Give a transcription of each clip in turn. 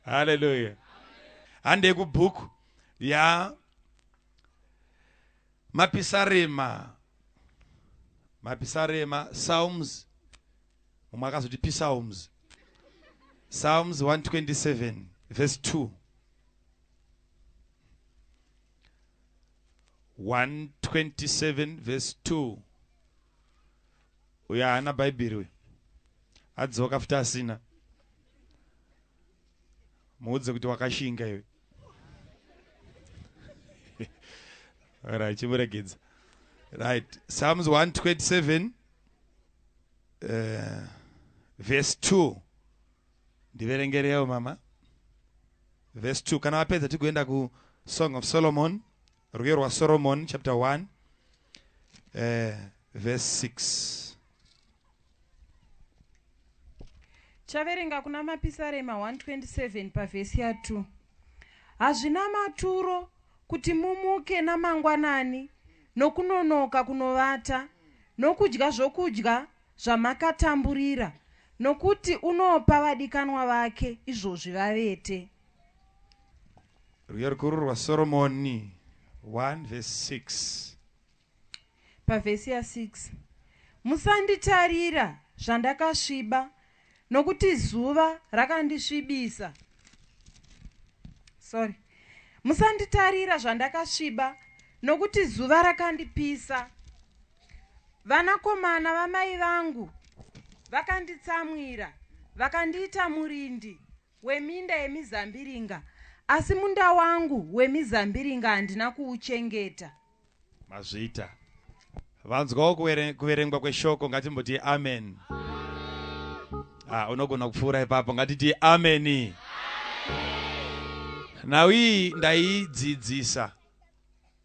Hallelujah. Hande kubhuku ya mapisarema Psalms umakazuti Psalms 127 verse 2. 127 verse 2. Uya ana Bible we adzoka futa asina muudze kuti wakashinga iwe. Alright, chimuregedza. Right, Psalms 127 verse 2. Ndiverengereyo mama. Verse 2. Kana wapedza tikuenda ku Song of Solomon, rugero wa Solomon chapter 1 verse 6. Chaverenga kuna mapisarema 127 pavhesi ya 2. Hazvina maturo kuti mumuke namangwanani nokunonoka kunovata nokudya zvokudya zvamakatamburira nokuti unopa vadikanwa vake izvozvi vavete. Rugero rukuru rwa Solomon 1 verse 6. Pavhesi ya 6. Musanditarira zvandakasviba nokuti zuva rakandisvibisa. Musanditarira zvandakasviba nokuti zuva rakandipisa. Vanakomana vamai vangu vakanditsamwira, vakandiita murindi weminda yemizambiringa, asi munda wangu wemizambiringa handina kuuchengeta. Mazvita. Vanzwawo kuverengwa kweshoko ngatimboti amen. Unogona kupfuura ipapo ngatiti amen. Now hii ndaidzidzisa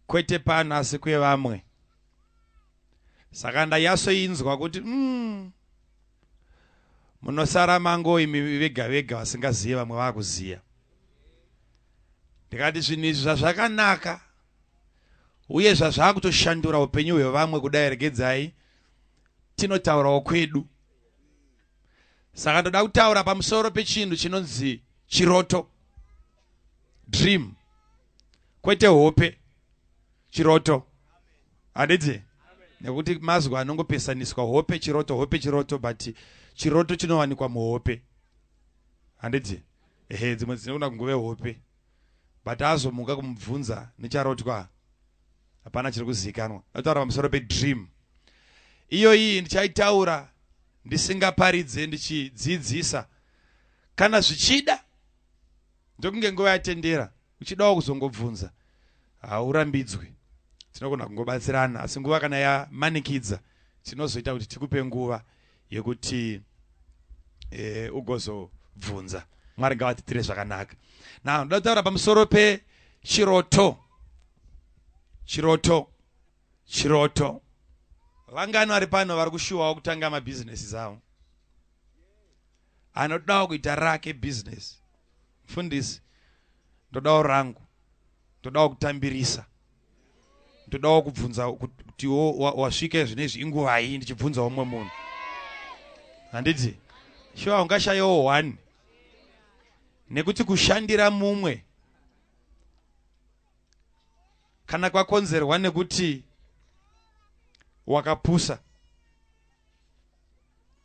kwete pano asi kwevamwe. Saka ndaiyasoinzwa kuti munosara mango imi vega vega vasingazive vamwe vakuziya. Ndikati zvinhu izvi zvazvakanaka uye zvazvakutoshandura upenyu hwevamwe kudai regedzai tinotaurawo kwedu. Saka ndoda kutaura pamusoro pechinhu chinonzi chiroto. Dream. Kwete hope. Chiroto. Adidzi? Nekuti mazwa anongopesaniswa hope chiroto, but chiroto chinowanikwa muhope. Adidzi? Dzimwe dzinogona kungove hope. But azomuka kumubvunza necharotwa. Hapana chiri kuzikanwa. Ndataura pamusoro pedream. Iyo iyi ndichaitaura ndisingaparidze ndichidzidzisa. Kana zvichida ndokunge nguva yatendera. Uchidawo kuzongobvunza haurambidzwe. Tinogona kungobatsirana asi nguva kana yamanikidza tinozoita kuti tikupe nguva yekuti ugozobvunza. Mwari ngavatitire zvakanaka. Now ndoda kutaura pamusoro pechiroto. Chiroto. Vangano vari pano vari kushuwawo kutanga mabhizinesi zavo. Anodawo kuita rake business. Fundisi. Ndodawo rangu. Ndodawo kutambirisa. Ndodawo kubvunza kuti wasvike zvinezvi inguva iyi ndichibvunza umwe munhu. Handiti? Shuwa ungashayawo 1. Nekuti kushandira mumwe kana kwakonzerwa nekuti wakapusa.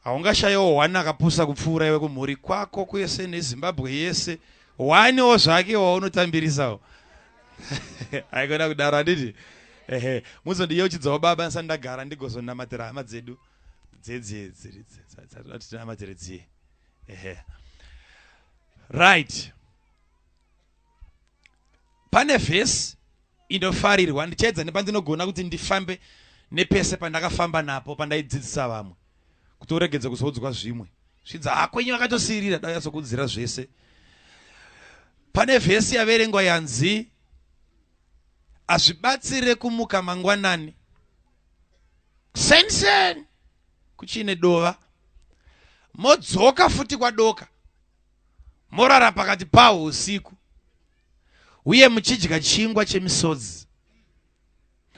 Haungashayawo 1 akapusa kupfuura iwe kumhuri kwako kwese neZimbabwe yese. 1 zvake waunotambirisawo. Haikona kudaro handiti? Muzondiyeuchidzawo baba ndisati ndagara ndigozonamatira hama dzedu dzedzi dziye. Right. Pane vhesi inofarirwa ndichaedza nepandinogona kuti ndifambe nepese pandakafamba napo pandaidzidzisa vamwe. Kuti uregedze kuzoudzwa zvimwe. Zvidza kwenyu vakatosirira dai yazokudzira zvese. Pane vhesi yaverengwa yanzi azvibatsire kumuka mangwanani. Sen kuchine dova. Modzoka futi kwadoka. Morara pakati pawo usiku. Uye muchidya chingwa chemisodzi.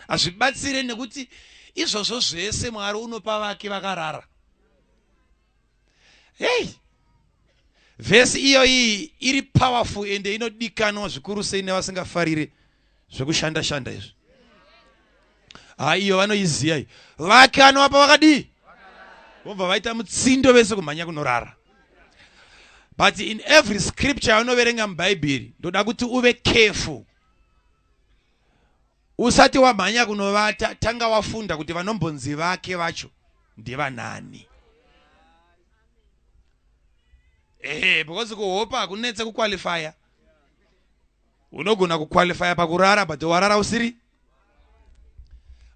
Azvibatsire nekuti izvozvo zvese Mwari unopa vake vakarara. vhesi iyoyi iri powerful ende inodikanwa zvikuru sei nevasingafariri zvekushanda shanda izvi. Iyo vanoiziva iyi. Vake vanovapa vakadii? Vobva vaita mutsindo vese kumhanya kunorara. But in every scripture unoverenga mubhaibheri, ndoda kuti uve careful. Usati wamhanya kunovata, tanga wafunda kuti vanombonzi vake vacho ndevanani. Because kuhopa hakunetse kuqualifya. Unogona kuqualifya pakurara, but warara usiri.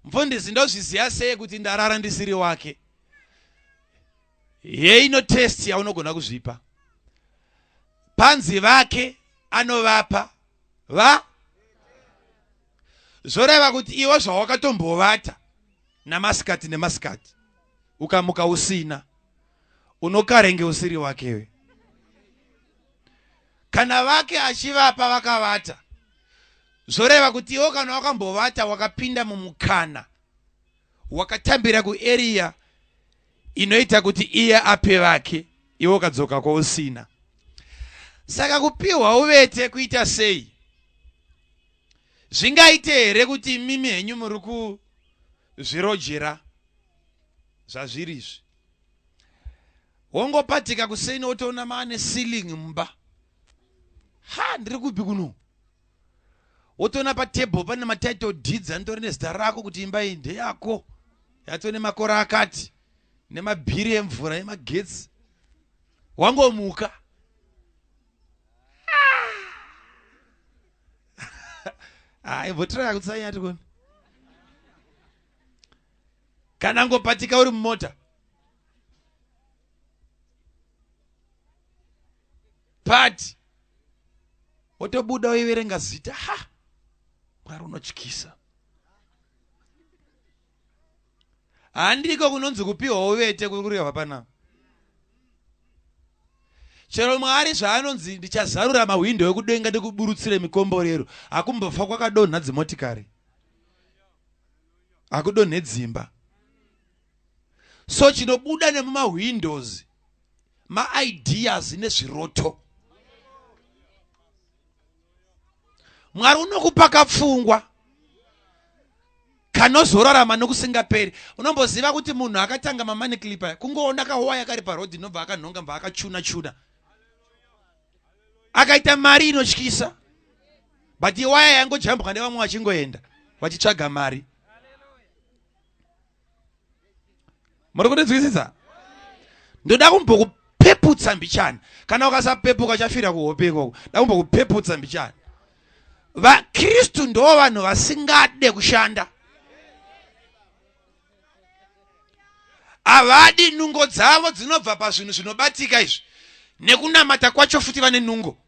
Mfundisi ndozviziva sei kuti ndarara ndisiri wake. Ino test yaunogona kuzvipa. Panzi vake anovapa zoreva kuti iwe zvawakatombovata namasikati nemasikati ukamuka usina, unokarenge usiri wakewe. Kana vake achivapa vakavata, zoreva kuti iwe kana wakambovata wakapinda mumukana wakatambira kuarea inoita kuti iye ape vake, iwe ukadzoka kwausina. Saka kupiwa uvete kuita sei? Zvingaite here kuti mimi henyu muri kuzvirojera zvazviri izvi? Wongopatika kuseni wotoona maane ceiling mumba. Ndiri kupi kuno? Wotoona patable pane matitle deeds andori nezita rako kuti imba iyi ndeyako. Yatone makora akati nemabhiri emvura emagetsi. Wangomuka. Votraka kutsanya tikoni. Kana ngopatika uri mumota. Pati. Wotobuda uiverenga zita. Mwari unotyisa. Handiko kunonzi kupiwa uvete kureva pana. Chero Mwari zvaanonzi ndichazarura mahwindo ekudenga ndikuburutsire mikomborero, akumbofa kwakadonha dzimotikari, akudonhe dzimba. So chinobuda nemumawindows ma-ideas nezviroto. Mwari unokupa kapfungwa kanozorarama nokusingaperi. Unomboziva kuti munhu akatanga mamani clipper kungoona kawaya kari parodhi nobva akanhonga mba akachuna. Akaita mari inotyisa. But iwaya yangojambwa nevamwe vachingoenda vachitsvaga mari. Muri kunzwisisa? Ndoda kumbokupeputsa mbichana. Kana ukasapepuka chafira kuhope ikoko. Ndoda kumbokupeputsa mbichana. VaKristu ndo vanhu vasingade kushanda. Avadi nungo dzavo dzinobva pazvinhu zvinobatika izvi. Nekunamata kwacho futi vane nungo.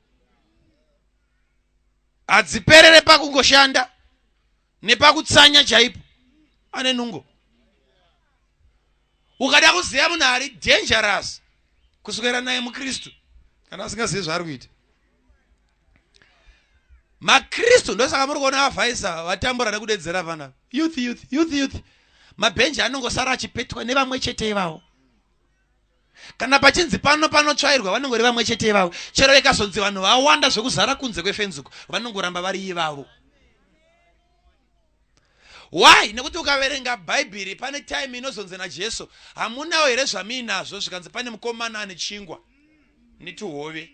Adziperere pakungoshanda nepakutsanya chaipo. Ane nungo. Ukada kuziva munhu ari dangerous kuswera naye muKristu kana asingazivi zvaari kuita. MaKristu ndosaka muri kuona vavhaisa vatambura nekudedzera vana. Youth. Mabhenji anongosara achipetwa nevamwe chete ivavo. Kana pachinzi panotsvairwa vanongori vamwe chete ivavo. Chero ikazonzi vanhu vawanda zvekuzara kunze kwefenzuko, vanongoramba vari ivavo. Why? Nekuti ukaverenga Bhaibheri pane time inozonzi naJesu, hamunawo here zvamuinazvo zvikanzi pane mukomana ane chingwa nituhove.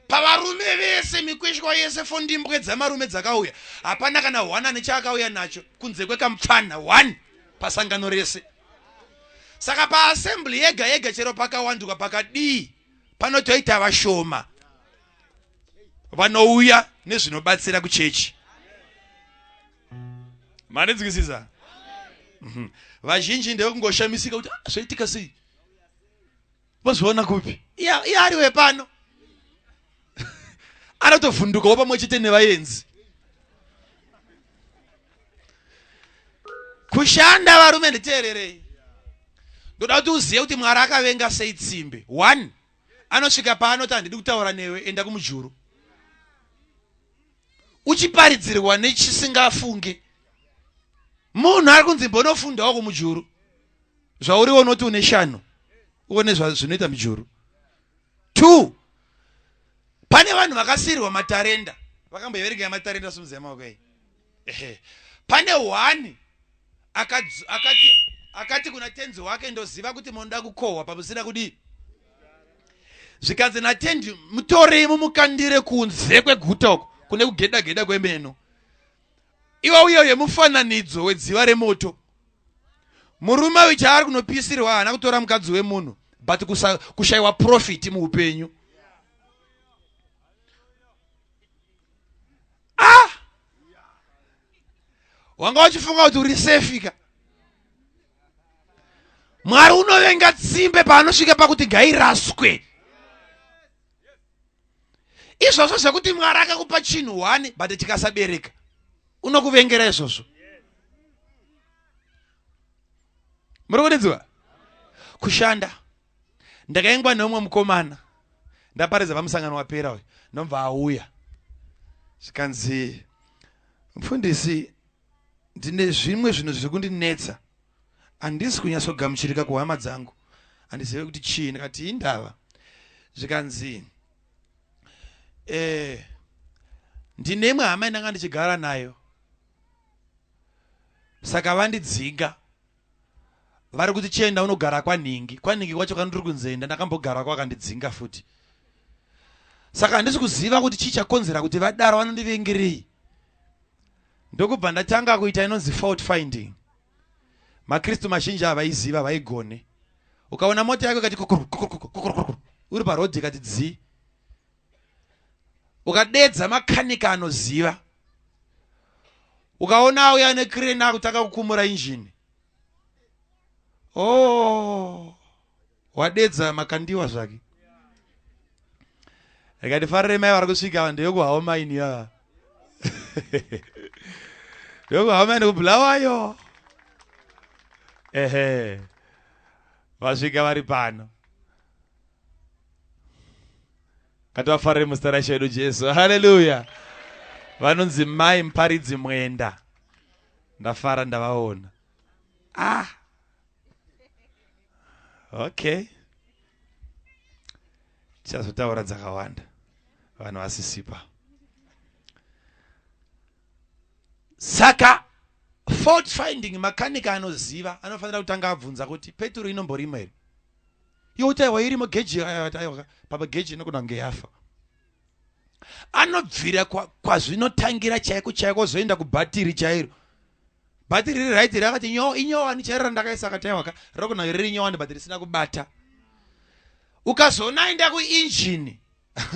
Pavarume vese mikweshwa yese fondimbwe dzamarume dzakauya, hapana kana 1 ane chaakauya nacho kunze kwekamupfana 1 pasangano rese. Saka paassembly yega chero pakawanduka pakadii panotoita vashoma vanouya nezvinobatsira kuchechi. Manenzikisiza? Vazhinji ndekungoshamisika kuti zvoitika sei? Vozviona kupi? Iye ariwe pano. Anotovhundukawo pamwe chete nevaenzi. Kushanda varume nditeererei. Ndoda kuti uzive kuti Mwari akavenga sei tsimbe. 1. Anosvika paanoti handidi kutaura newe, enda kumujuru. Uchiparidzirwa nechisingafunge. Munhu ari kunzi mbonofundawo kumujuru. Zvauriwo noti une shano. Uone zvinoita mujuru. 2. Pane vanhu vakasirirwa matarenda. Vakamboverenga matarenda sumze maoko ei. Pane one akati kuna tenzi wake ndoziva kuti munoda kukohwa pamusina kudi. Zvikanzi natendi mutore mumukandire kunze kweguta uko kune kugeda kwemeno. Iwa uyo mufananidzo wedziva remoto. Murume uyu chaari kunopisirwa haana kutora mukadzi wemunhu but kushayiwa profit muupenyu. Wanga wachifunga kuti uri sefika. Mwari unovenga tsimbe paanosvika pakuti gairaswe. Izvozvo zvekuti Mwari akakupa chinhu one but chikasabereka unokuvengera izvozvo. Muri kunidziwa? Kushanda. Ndakaengwa neumwe mukomana. Ndaparidza pamusangano wapera uyu. Ndomva auya. Zvikanzi mufundisi ndine zvimwe zvinhu zviri kundinetsa. Handisi kunyatsogamuchirika kuhama dzangu. Handizive kuti chii. Ndikati indava. Zvikanzi ndine imwe hama inanga ndichigara nayo. Saka vandidzinga. Vari kuti chienda unogara kwaningi. Kwaningi kwacho kandiri kunzenda ndakambogara kwakandidzinga futi. Saka handisi kuziva kuti chii chakonzera kuti vadaro vanondivengerei. Ndokubva ndatanga kuita inonzi fault finding. Makristu mazhinji avaiziva vaigone. Ukaona mota yako ikati kokoro uri parodhi ikati dzi. Ukadedza makanika anoziva. Ukaona auya ane crane akutaka kukumura injini. Wadedza Makandiwa zvake. Ikati farire mai vari kusvika ndeyokuhaoma ini ya. Ndeyokuhaoma ini kubulawayo. Vasvika vari pano. Ngativafarire muzita raIshe wedu Jesu. Haleluya. Vanonzi mai muparidzi mwenda. Ndafara ndavaona. Okay. Tichazotaura dzakawanda. Vanhu vasisipa. Saka fault finding makanika anoziva anofanira kutanga abvunza kuti peturu inomborima here. Yotaiwa irimo geji papa geji inogona kunge yafa. Anobvira kwazvinotangira chaiko zoenda kubhatiri chairo. Bhatiri riri right rakati inyowani chairo randakaisa akataiwa ka rokona riri inyowani but risina kubata. Ukazoona aenda kuinjini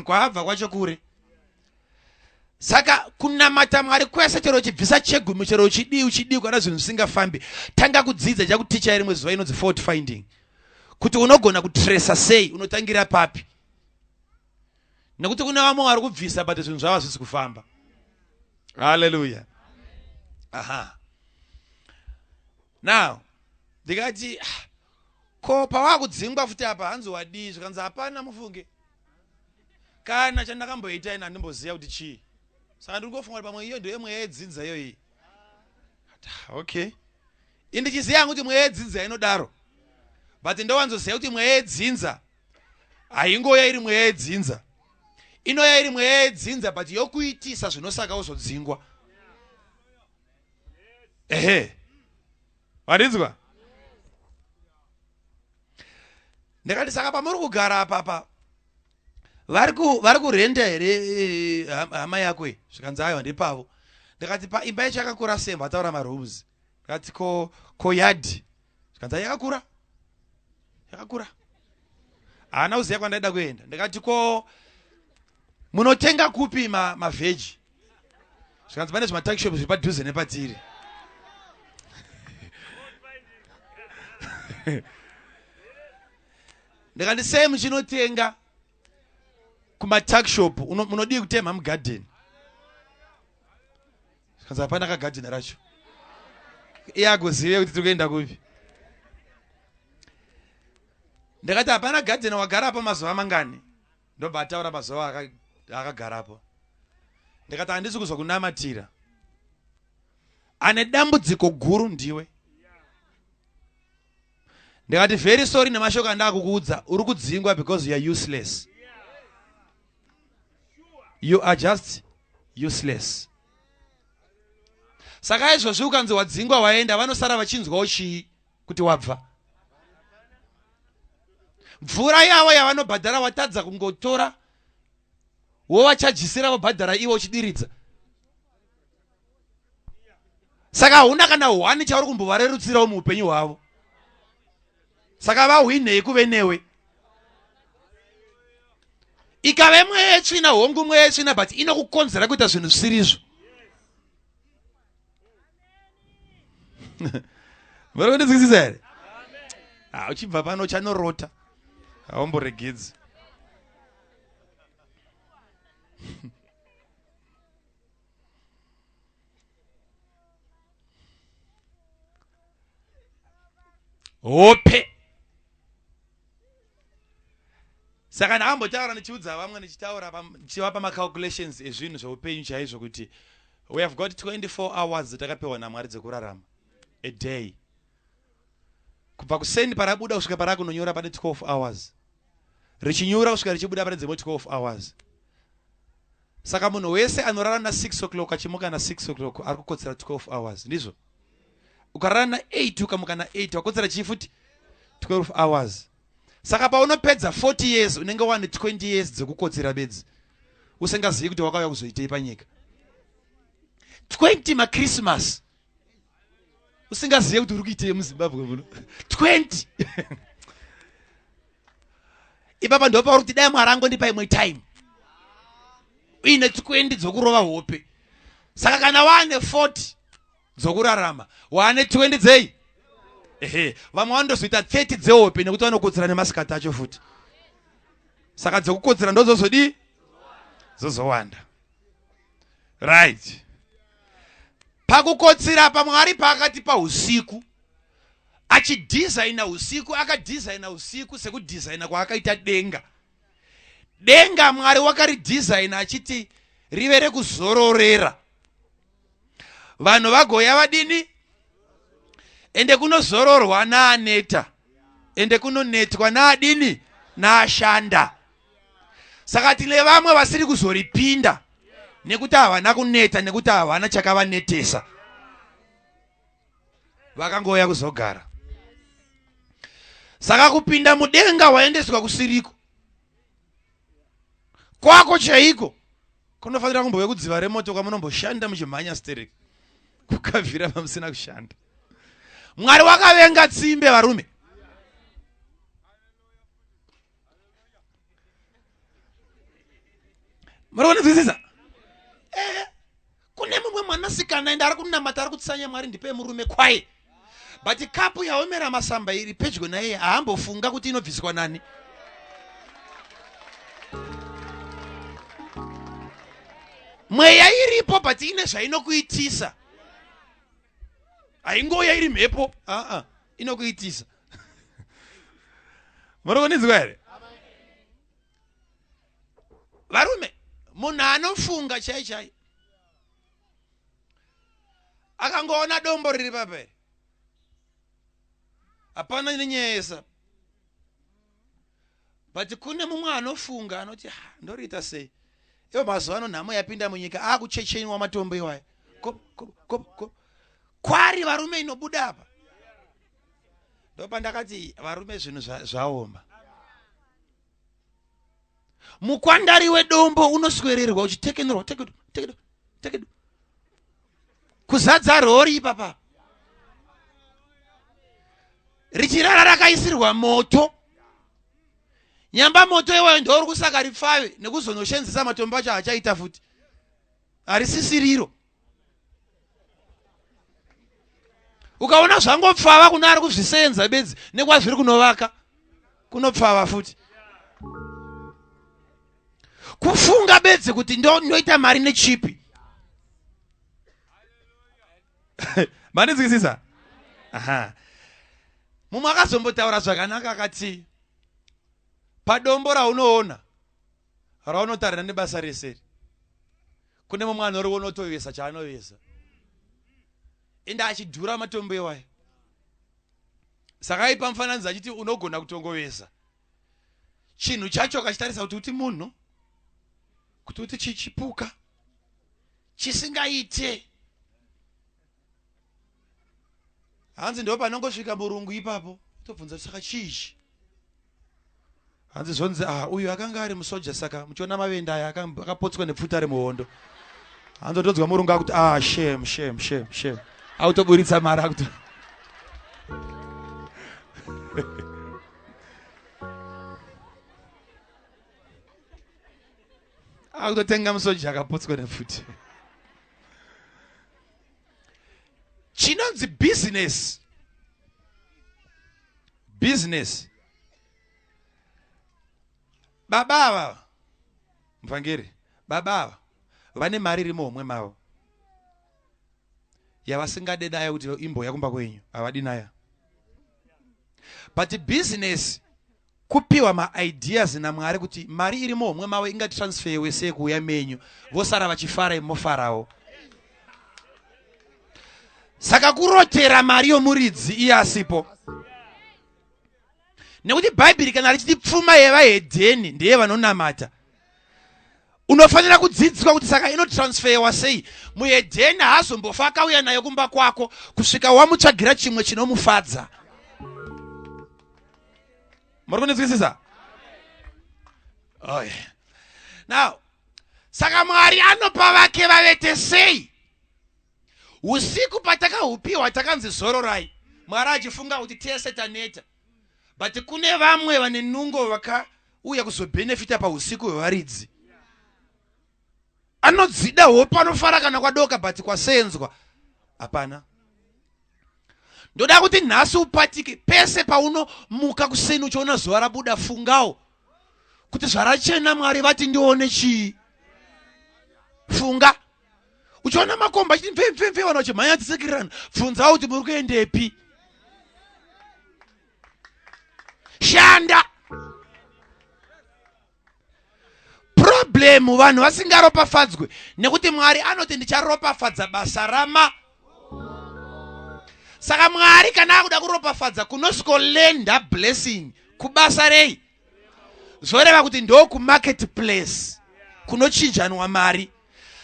kwaabva kwacho kure. Saka kunamata Mwari kwese chero chibvisa chegumi chero chidii kana zvinhu zvisingafambi. Tanga kudzidza chakuticha rimwe zuva inonzi fault finding. Kuti unogona kutracer sei unotangira papi. Nekuti kuna vamwe vari kubvisa but zvinhu zvavo zvisi kufamba. Hallelujah. Now, ndikati ko pavakudzingwa futi apa hanzi wadii zvikanzi hapana mufunge. Kana chandakamboita ina ndimboziva kuti chii. Saka ndiri kufunga pamwe iyo ndio imwe yedzinza iyo iyi. Okay. Indichiziva kuti imwe yedzinza inodaro. But ndowanzoziva kuti imwe yedzinza haingoya iri imwe yedzinza. Inoya iri imwe yedzinza but yokuitisa zvinosaka uzodzingwa. Warinzwa? Ndikati saka pamuri kugara apa vari kurenda here hama yako zvikanzi aiwa ndipavo. Ndikati paimba yacho yakakura sei vataura marooms. Ndikati ko yadhi zvikanzi yakakura haana kuziva kwandaida kuenda. Ndikati ko munotenga kupi mavheji zvikanzi pane zvimatakishop zviri padhuze nepatiri. Ndikati sei muchinotenga kumatakishop munodii kutema mugarden. Zvikanzi hapana kagarden racho. Iye agozive kuti tiri kuenda kupi. Ndikati hapana garden wagarapo mazuva mangani. Ndobva ataura mazuva akagarapo. Ndikati handisi kuzwa kunamatira. Ane dambudziko guru ndiwe. Ndikati very sorry nemashoko andakukuudza uri kudzingwa because you are useless. you are just useless. Saka izvozvi ukanzi wadzingwa waenda, vanosara vachinzwawo chii kuti wabva. Mvura yavo yavanobhadhara watadza kungotora, wovachajisira vobhadhara ivo uchidiridza. Saka hauna kana hwani chauri kumbovarerutsirawo muupenyu hwavo. Saka vahwinei kuve newe. Ikave mwe yetsvina, hongu mwe yetsvina, but inokukonzera kuita zvinhu zvisirizvo. Muri kundinzwisisa here? Uchibva pano chanorota. Haumboregedzi. Hope. Saka ndakambotaura ndichiudza vamwe ndichivapa macalculations ezvinhu zveupenyu chaizvo kuti we have got 24 hours dzatakapiwa naMwari dzekurarama a day. Kubva kuseni parabuda kusvika parakunonyora pane 12 hours. Richinyura kusvika richibuda pane dzimwe 12 hours. Saka munhu wese anorara na 6 o'clock achimuka na 6 o'clock ari kukotsera 12 hours. Ndizvo? Ukarara na 8 ukamuka na 8 wakotsera chii futi 12 hours. Saka paunopedza 40 years unenge wane 20 years dzekukotsera bedzi. Usingazivi kuti wakauya kuzoitei panyika. 20 maChristmas. Usingazivi kuti uri kuitei muZimbabwe muno. 20. Ipapa ndo pauri kuti dai Mwari angondipa imwe time. Uine 20 dzokurova hope. Saka kana wane 40 dzokurarama, wane 20 dzei. Vamwe vandozoita 30 dzehope nekuti vanokotsera nemasikati acho futi. Saka dzekukotsera ndozozodi zozowanda. Right. Pakukotsera paMwari pakati pausiku. Achidesigna usiku, akadesigna usiku sekudesigna kwaakaita denga. Denga Mwari wakaridesigna achiti rive rekuzororera. Vanhu vagoya vadini? Ende kunozororwa naaneta. Ende kunonetwa naadini? Naashanda. Saka tine vamwe vasiri kuzoripinda. Nekuti havana kuneta, nekuti havana chakavanetesa. Vakangoya kuzogara. Saka kupinda mudenga waendeswa kusiriko. Kwako chaiko kunofanira kumbouya kudziva remoto kwamunomboshanda muchimhanya stereki. Kukavhira pamusina kushanda. Mwari wakavenga tsimbe varume. Muri kunzwisisa? Kune mumwe mwanasikana enda ari kunamata ari kutsanya Mwari ndipe murume kwaye. But kapu yaomera masamba iri pedyo naye haambofunga kuti inobviswa nani. Mweya iripo but ine zvainokuitisa. Haingoya iri mhepo. Inokuitisa. Muri kunzwa here? Varume, munhu anofunga chai. Akangoona dombo riri papere. Hapana nenyesa. But kune mumwe anofunga anoti ndoriita sei? Iwo mazuva ano nhamo yapinda munyika akuchechenwa matombo iwaya. Kwari varume inobuda apa. Ndopandakati varume zvinhu zvaoma. Mukwandari wedombo unoswererwa uchitekenerwa tekedo. Kuzadza rori ipapa. Richirara rakaisirwa moto. Nyamba moto iwayo ndo uri kusaka ripfave nekuzonoshenzesa matombo acho achaita futi. Harisisiriro. Ukaona zvangopfava kuna ari kuzvisenza bedzi nekwazviri kunovaka kunopfava futi. Kufunga bedzi kuti ndoita mari nechipi. Manizwisisa? Mumwe akazombotaura zvakanaka akati padombo raunoona raunotarira nebasa reseri kune mumwe anoriona otovesa chaanovesa ende achidhura matombo iwayo. Saka ipa mufananidzo achiti unogona kutongovesa chinhu chacho akachitarisa kuti uti munhu kuti chichipuka chisingaite. Hanzi ndo panongosvika murungu ipapo tobvunza saka chichi. Hanzi zonzi uyu akanga ari musoja saka muchiona mavenda aya akapotswa nepfuta remuhondo. Hanzi todzwa murungu akuti shame. Autoburitsa mara akuti akutotenga musoja akapotswa nepfuta. Chinonzi business. Baba mvangeri, baba vane mari iri muhomwe mavo yavasingade nayo kuti imbo yakumba kwenyu havadi nayo. But business kupiwa ma-ideas naMwari kuti mari iri muhomwe mavo ingatransferwe sei kuuya menyu, vosara vachifara imofarawo. Saka kurotera mari yomuridzi iye asipo. Nekuti Bhaibheri kana richiti pfuma yevahedheni ndeye vanonamata, unofanira kudzidziswa kuti saka inotransferwa sei. Muhedheni haazombofa akauya nayo kumba kwako kusvika wamutsvagira chimwe chinomufadza. Muri kunzwisisa? Oh yeah. Now, saka Mwari anopa vake vavete sei? Usiku patakahupiwa takanzi zororai, Mwari achifunga kuti tese taneta. But kune vamwe vane nungo vakauya kuzobenefita pausiku hwevaridzi. Anodzida hope anofara kana kwadoka but kwasenzwa. Hapana. Ndoda kuti nhasi upatike pese paunomuka kuseni uchiona zuva rabuda, fungawo kuti zvarachena Mwari vati ndione chii. Funga. Uchiona makomba chiti mve vana uchimhanya tisekirana, bvunzawo kuti muri kuendepi. Shanda. Problem vanhu vasingaropafadzwe nekuti Mwari anoti ndicharopafadza basa rama. Saka Mwari kana akuda kuropafadza kunoskolenda blessing kubasa rei. Zoreva kuti ndo ku marketplace kunochinjanwa mari.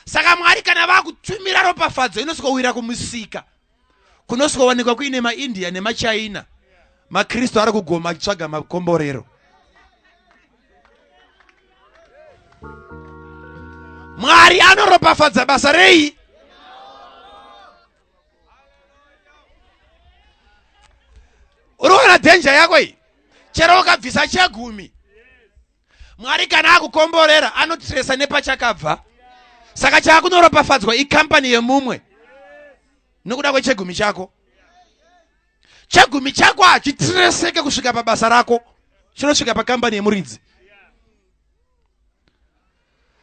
Saka Mwari kana vakutumira ropafadzo inoskowira kumusika kunoskowanikwa kuine maIndia nemaChina. MaKristu ari kugoma achitsvaga makomborero. Mwari anoropafadza basa rei. Uruona danger yako hii? Chero ukabvisa chegumi, Mwari kana akukomborera anotiresa nepachakabva. Saka chakunoropafadzwa ikampani yemumwe nokuda kwechegumi chako. Chegumi chako hachitireseke kusvika pabasa rako, chinosvika pakampani yemuridzi.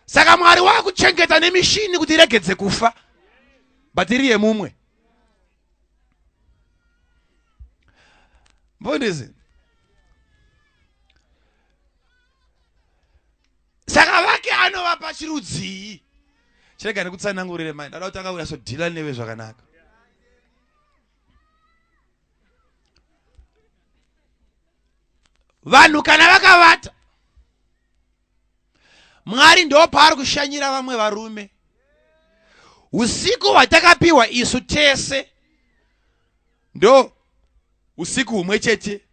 Saka Mwari wakuchengeta nemishini kuti iregedze kufa, but iri yemumwe. Mbonizi. Saka vake anovapa chirudzii. Chirega nekutsanangurire mani, ndada kuti akauya sodhila newe zvakanaka. Vanhu kana vakavata, Mwari ndo paari kushanyira vamwe varume. Usiku hwatakapiwa isu tese ndo usiku humwe chete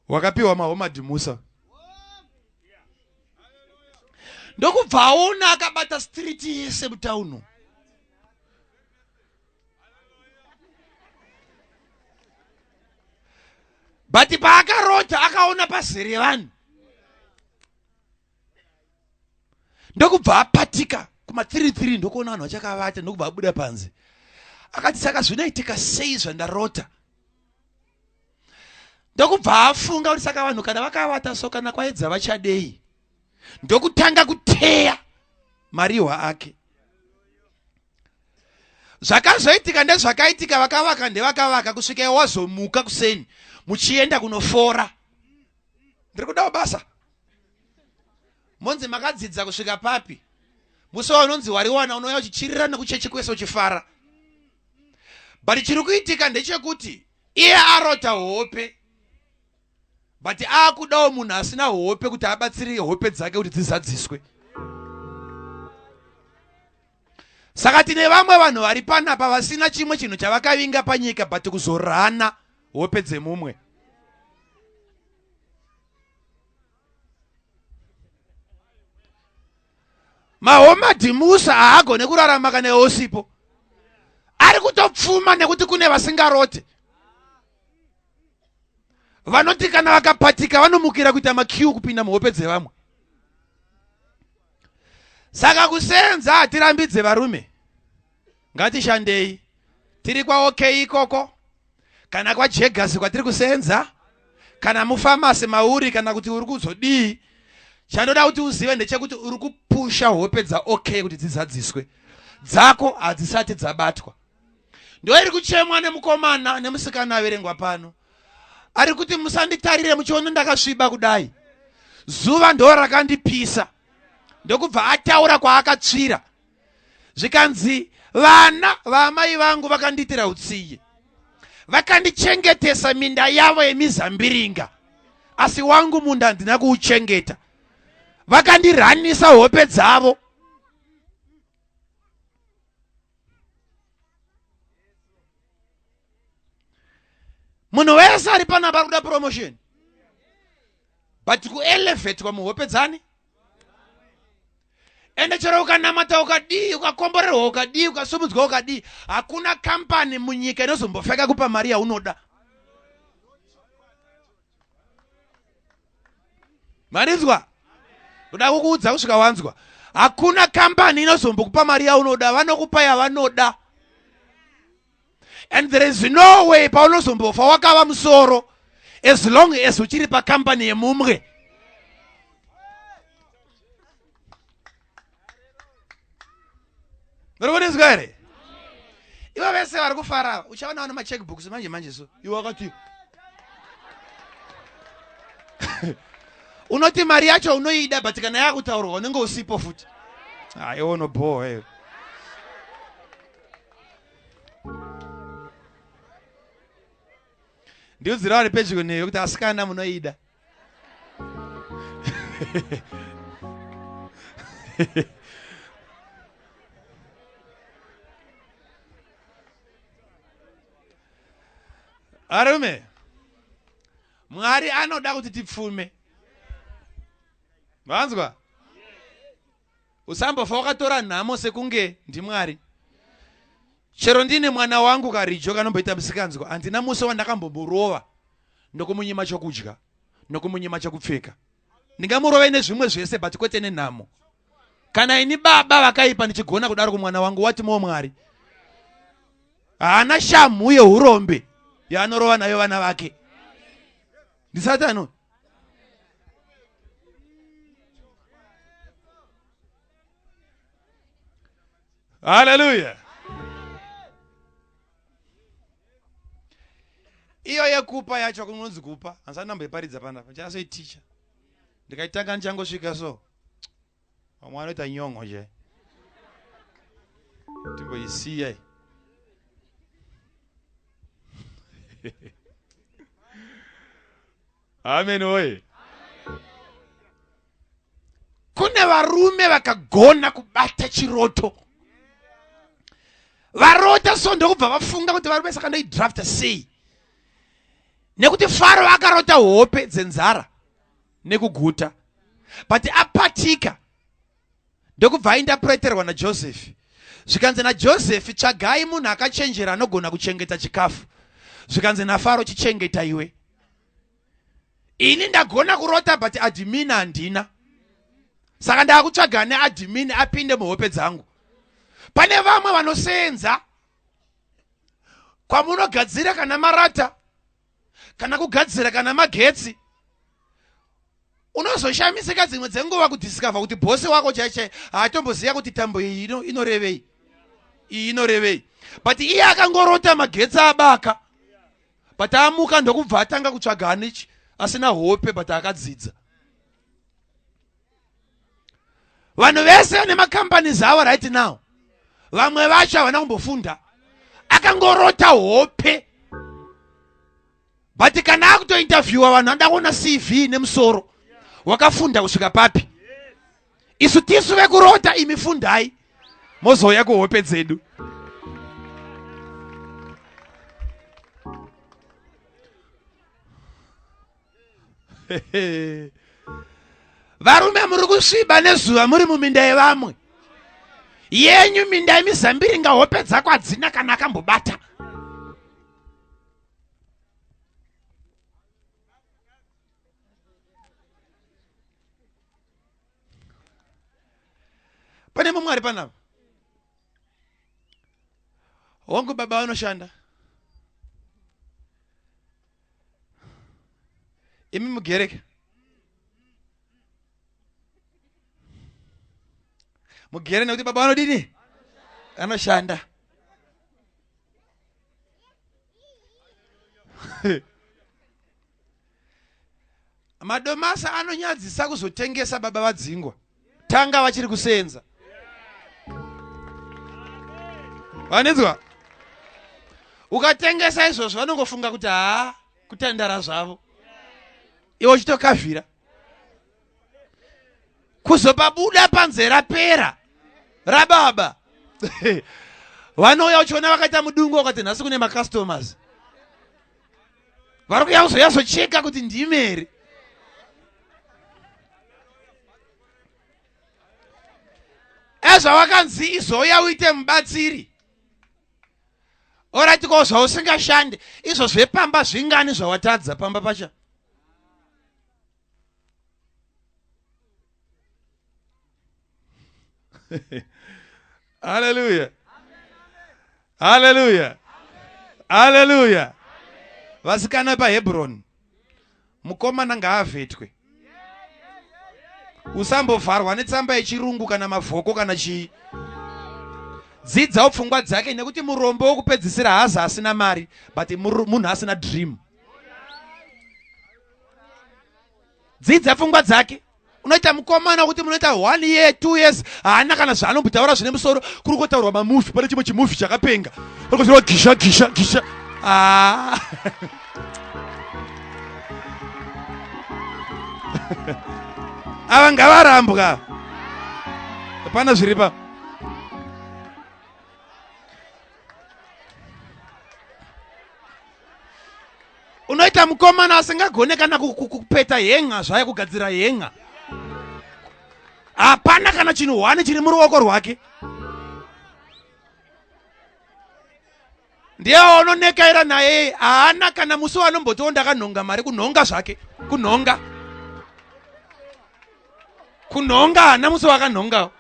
hwakapiwa mahomadhimusa. Ndokubva aona akabata street yese mutauno. But paakarota akaona pazere vanhu. Ndokubva apatika kuma 33 ndokuona vanhu vachakavata, ndokubva abuda panze. Akati saka zvinoitika sei zvandarota. Ndokubva afunga kuti saka vanhu kana vakavata so kana kwaedza vachadei. Ndokutanga kuteya mariwa ake. Zvakazoitika ndezvakaitika, vakavaka ndevakavaka kusvika wazomuka kuseni muchienda kunofora. Ndiri kuda basa. Monzi makadzidza kusvika papi? Musi unonzi wariwana unouya uchichirira nekuchechi kwese uchifara. But chiri kuitika ndechekuti iye arota hope, but akudawo munhu asina hope kuti abatsire hope dzake kuti dzizadziswe. Saka tine vamwe vanhu vari panapa vasina chimwe chinhu chavakavinga panyika but kuzorana hope dzemumwe. Mahoma dhimusa haagone kurarama kana osipo. Ari kutopfuma nekuti kune vasingarote. Vanoti kana vakapatika vanomukira kuita makiu kupinda muhope dzevamwe. Saka kusenza hatirambidze varume. Ngatishandei. Tiri kwa OK ikoko. Kana kwa Jegasi kwatiri kusenza. Kana mufamasi mauri kana kuti uri kuzodii. Chandoda kuti uzive ndechekuti uri kupusha hope dza OK kuti dzizadziswe. Dzako hadzisati dzabatwa. Ndo iri kuchemwa nemukomana nemusikana averengwa pano. Ari kuti musanditarire muchiona ndakasviba kudai. Zuva ndo rakandipisa. Ndokubva ataura kwaakatsvira. Zvikanzi vana vamai vangu vakandiitira utsiye. Vakandichengetesa minda yavo yemizambiringa. Asi wangu munda handina kuuchengeta. Vakandiranisa hope dzavo. Munhu wese ari panapa kuda promotion. But ku-elevate kwa muhope dzani. Ende chero ukanamata ukadii, ukakomborerwa ukadii, ukasumudzwa ukadii, hakuna kampani munyika inozombofeka kupa mari yaunoda. Marinzwa? Uda kukuudza kusvika wanzwa. Hakuna kampani inozombokupa mari yaunoda, vanokupa yavanoda. And there is no way paunozombofa wakava musoro as long as uchiri pa company yemumwe. Murikuonezwa here? Ivo vese vari kufara. Uchaona wana macheckbooks manje so. Ivo wakati. Unoti mari yacho unoida but kana yakutaurwa unenge usipo futi. Iwo no boy. Ndiudzira vari pedyo neyo kuti asikana munoida. Arume, Mwari anoda kuti tipfume. Vanzwa? Usambofa wakatora nhamo sekunge ndiMwari. Chero ndine mwana wangu Karijo kanomboita musikanzwa, handina musi wandakambomurova ndokumunyima chokudya, ndokumunyima chokupfeka. Ndingamurove nezvimwe zvese but kwete nenhamo. Kana ini baba vakaipa ndichigona kudaro kumwana wangu wati Mwari. Haana shamu yeurombe yaanorova nayo vana vake. Ndisatano. Hallelujah. Iyo yekupa yacho kunonzi kupa. Hansa ndamboiparidza panapa. Chasei teacher. Ndikaitanga ndichangosvika so. Vamwe vanoita nyongo je. Timboisiya. Amen oye. Kune varume vakagona kubata chiroto. Varota so ndokubva vafunga kuti varume saka ndoidrafta sei. Nekuti Faro akarota hope dzenzara nekuguta. But apatika ndokubva aindapreterwa naJoseph. Zvikanzi naJoseph tsvagai munhu akachenjera anogona kuchengeta chikafu. Zvikanzi naFaro chichengeta iwe. Ini ndagona kurota but admin handina. Saka ndakutsvaga neadmin apinde muhope dzangu. Pane vamwe vanosenza kwamunogadzira kana marata kana kugadzira kana magetsi. Unozoshamisika dzimwe dzenguva kudiscover kuti bosi wako chaiche haatomboziva kuti tambo iyi inorevei. Iyi inorevei. But iye akangorota magetsi abaka. But amuka ndokubva atanga kutsvaga nichi asina hope but akadzidza. Vanhu vese vane makampani avo right now. Vamwe vacho havana kumbofunda. Akangorota hope. But kana akutointerviewa vanhu vanoda kuona CV nemusoro. Wakafunda kusvika papi. Isu tisu vekurota imi fundai. mozouya kuhope dzedu. Varume muri kusviba nezuva muri muminda yevamwe. Yenyu minda yemizambiringa hope dzako hadzina kana akambobata. Pane mumwe ari panapa. Wangu baba vanoshanda. Imi mugereke. Mugere nekuti baba vanodini? Anoshanda. Madomasa anonyadzisa kuzotengesa baba vadzingwa. Tanga vachiri kusenza. Vanenzwa? Ukatengesa izvozvo vanongofunga kuti kutandara zvavo. Iwo chitokavhira. Kuzopabuda panze rapera. Rababa. Vanouya uchiona vakaita mudungu wakati nhasi kune macustomers. Vari kuya kuzoyazocheka kuti ndimere. Ezvawakanzi izoya uite mubatsiri. Orati ko zvausingashande izvo zvepamba zvingani zvawatadza pamba pacha. Hallelujah. Hallelujah. Hallelujah. Vasikana paHebron. Mukomana ngaavhetwe. Usambovharwa netsamba yechirungu kana mavhoko kana chii. Dzidza pfungwa dzake nekuti murombo wokupedzisira haza asina mari, but munhu asina dream. Dzidza pfungwa dzake. Unoita mukomana kuti munoita 1 year 2 years haana kana zvaanombutaura zvine musoro, kuri kutaurwa mamuvi, pane chimwe chimuvi chakapenga. Kuri kutaurwa gisha. Ava ngavarambwa. Hapana zviripa. Unoita mukomana asingagone kana kupeta henga zvaya kugadzira henga. Hapana kana chinhu hwani chiri muruoko rwake. Ndiye unonekaira naye haana kana musi wanombotiwo ndakanhonga mari kunhonga zvake. Kunhonga haana musi wakanhonga.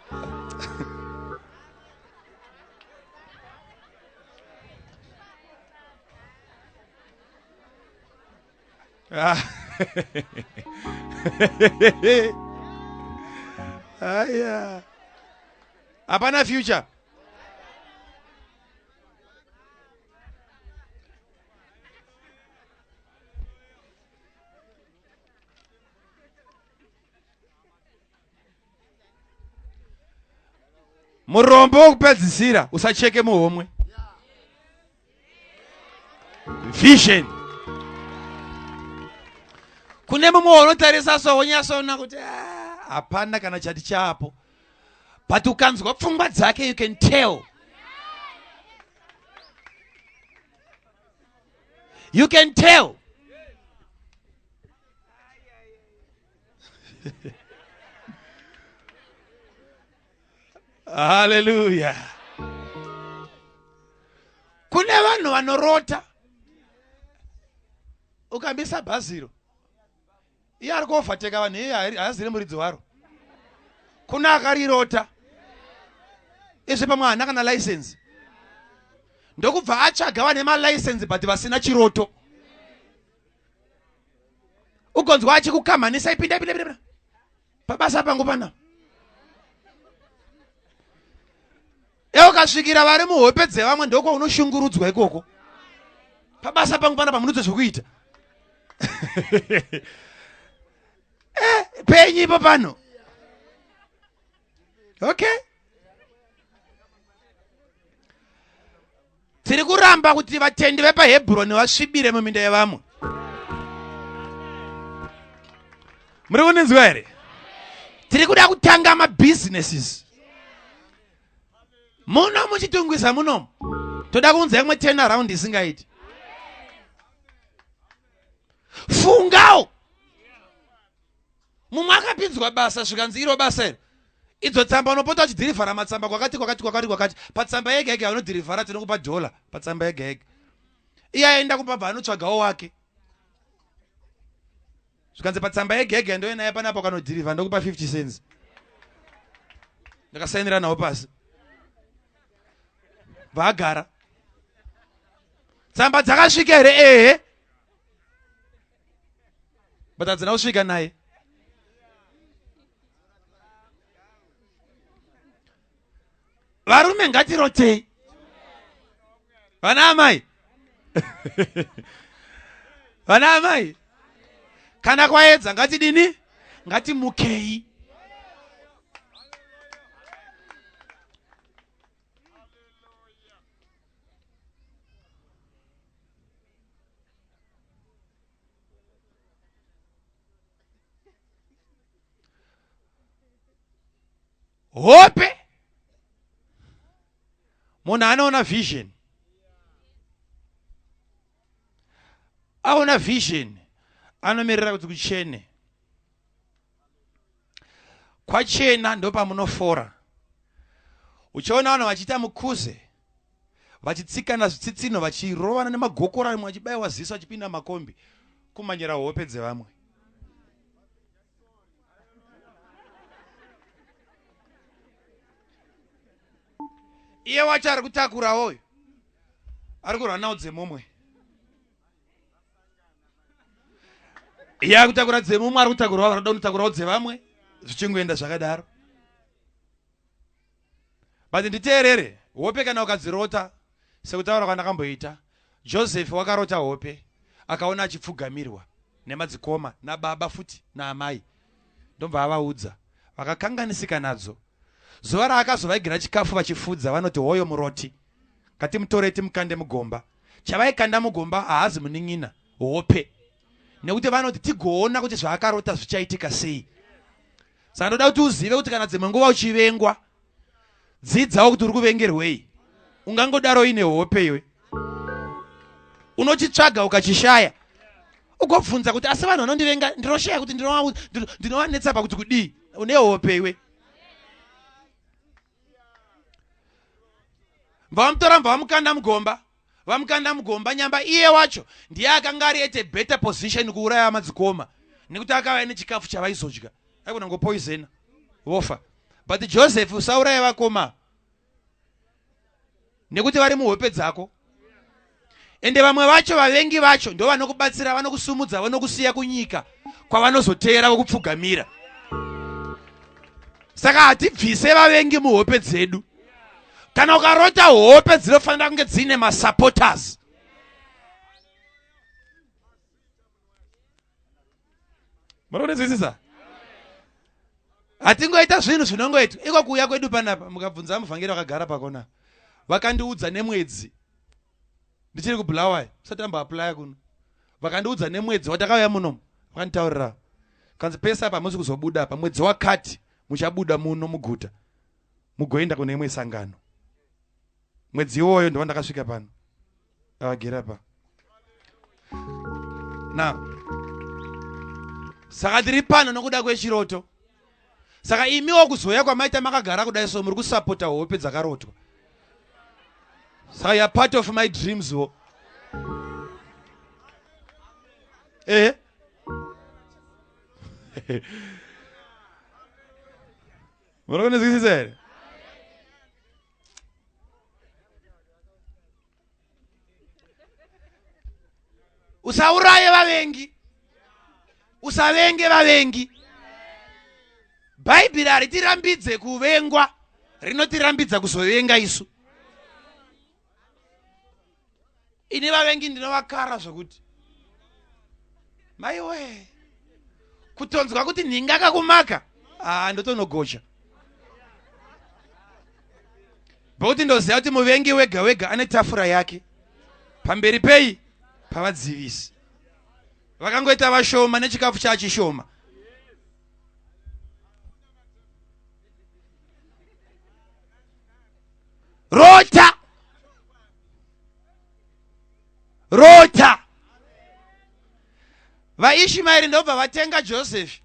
Aya. Hapana future. Murombo wokupedzisira usacheke muhomwe. Vision. Kune mumwe unotarisa soonyasoona kuti hapana kana chati chapo. But ukanzwa pfungwa dzake you can tell. You can tell. Hallelujah. Kune vanhu vanorota. Ukambisa bhaziro. Iye ari kuovhateka vanhu iye haazire muridzi waro. Kuna akarirota. Izvi pamwe haana kana license. Ndokubva atsvaga vane malicense but vasina chiroto. Ugonzwa achikukamhanisa ipinda. Pabasa pangu pana. Ukasvikira vari muhope dzevamwe ndoko unoshungurudzwa ikoko. Pabasa pangu pana pamunodze zvokuita. Penyi ipo pano. Okay. Tiri kuramba kuti vatendi vepaHebron vasvibire muminda yevamwe. Muri kuninzwa here? Tiri kuda kutanga mabusinesses. muno muchitungwisa muno toda kunza yamwe 10 around isingaiti fungawo mumwe akapinzwa basa zvikanzi iro basa iro idzotsamba unopota uchidhirivhara matsamba kwakati patsamba yega yega unodhirivhara tinokupa $, patsamba yega yega iye aenda kupabva anotsvagawo wake zvikanzi patsamba yega yega ndoenaye panapo kanodhirivha ndokupa 50 cents ndakasainira nawo pasi vagara tsamba dzakasvika here ehe but hadzina kusvika naye varume ngatirotei vana amai vana amai kana kwaedza ngatidini ngatimukei hope munhu anoona vision aona vision anomirira kuti kuchene kwachena ndo pamunofora uchiona vanhu vachiita mukuze vachitsikana zvitsitsino vachirovana nemagokora rimwe vachibayiwa ziso vachipinda makombi kumanyira hope dzevamwe iye wacho ari kutakurawoyo ari kurwa nawo dzemumwe iye ari kutakura dzemumwe ari kutakurawo varada kunotakurawo dzevamwe zvichingoenda zvakadaro but nditeerere hope kana ukadzirota sekutaura kwandakamboita Joseph wakarota hope akaona achipfugamirwa nemadzikoma nababa futi naamai ndobva avaudza vakakanganisika nadzo zuva raakazovaigira chikafu vachifudza vanoti hoyo muroti ngatimutore timukande mugomba chavaikanda mugomba haazi munin'ina hope nekuti vanoti tigoona kuti zvaakarota zvichaitika sei saka ndoda kuti uzive kuti kana dzimwe nguva uchivengwa dzidzawo kuti uri kuvengerwei ungangodaro ine hope iwe unochitsvaga ukachishaya ugobvunza kuti asi vanhu vanondivenga ndiroshaya kuti ndinovanetsa pakuti kudii une hope iwe vamutora vamukanda mugomba nyamba iye wacho ndiye akanga ari at a better position kuuraya madzikoma nekuti akava nechikafu chavaizodya aikona ngopoisena vofa but Joseph usauraya vakoma nekuti vari muhope dzako ende vamwe vacho vavengi vacho ndo vanokubatsira vanokusumudza vanokusiya kunyika kwavanozoteera vokupfugamira saka hatibvise vavengi muhope dzedu kana ukarota hope dzinofanira kunge dzine masupporters munokunzwisisa hatingoita zvinhu zvinongoitwa iko kuuya kwedu panapa mukabvunza muvhangeri vakagara pakona vakandiudza nemwedzi ndichiri kubulawayo usati amboaplaya kuno vakandiudza nemwedzi watakauya muno vakanditaurira kanzi pesa apa hamusi kuzobuda apa mwedzi wakati muchabuda muno muguta mugoenda kune imwe sangano mwedzi iwoyo ndo ndakasvika pano avagera pa na saka tiri pano nokuda kwechiroto saka imiwo kuzoya kwamaita makagara kudai so muri kusapota hope dzakarotwa saka you're part of my dreams wo munokunzwisisa here usauraye vavengi usavenge vavengi bhaibheri haritirambidze kuvengwa rinotirambidza kuzovenga isu ini vavengi ndinovakara zvokuti maiwe kutonzwa kuti nhinga kakumaka ndotonogosha bokuti ndoziva kuti muvengi wega wega ane tafura yake pamberi pei pavadzivisi vakangoita vashoma nechikafu chachishoma rota. VaIshmaeri ndobva vatenga Joseph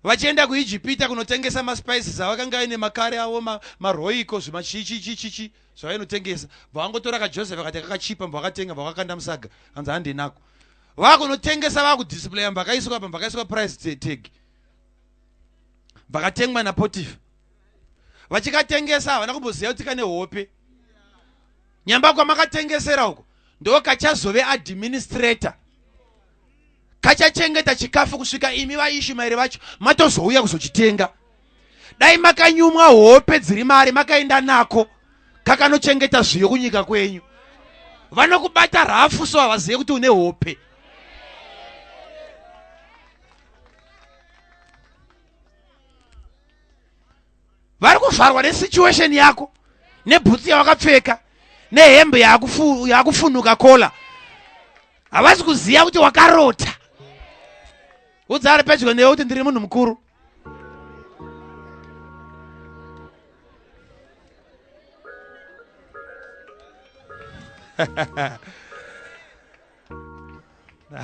vachienda kuIjipita kunotengesa maspices avakanga ine makare avo maroiko zvimachichichichi zvainotengesa. Vangotora kaJoseph akati kakachipa mbakatenga vakakanda musaga anzi handinako. Vakunotengesa vakudisplaya mbakaiswa pa mbakaiswa price tag. Vakatengwa naPotifa. Vachikatengesa havana kumboziva kuti kane hope. Nyamba kwamakatengesera uko ndo kachazove administrator. Kachachengeta chikafu kusvika imi vaIshmaeri vacho matozouya kuzochitenga. Dai makanyumwa hope dziri mari makaenda nako kakanochengeta zviyo kunyika kwenyu. Vanokubata rafu so havazive kuti une hope. Vari kuvharwa nesituation yako, nebhutsi yawakapfeka, nehembe yakufunuka kola. Havasi kuziva kuti wakarota. Udza ari pedyo newe kuti ndiri munhu mukuru.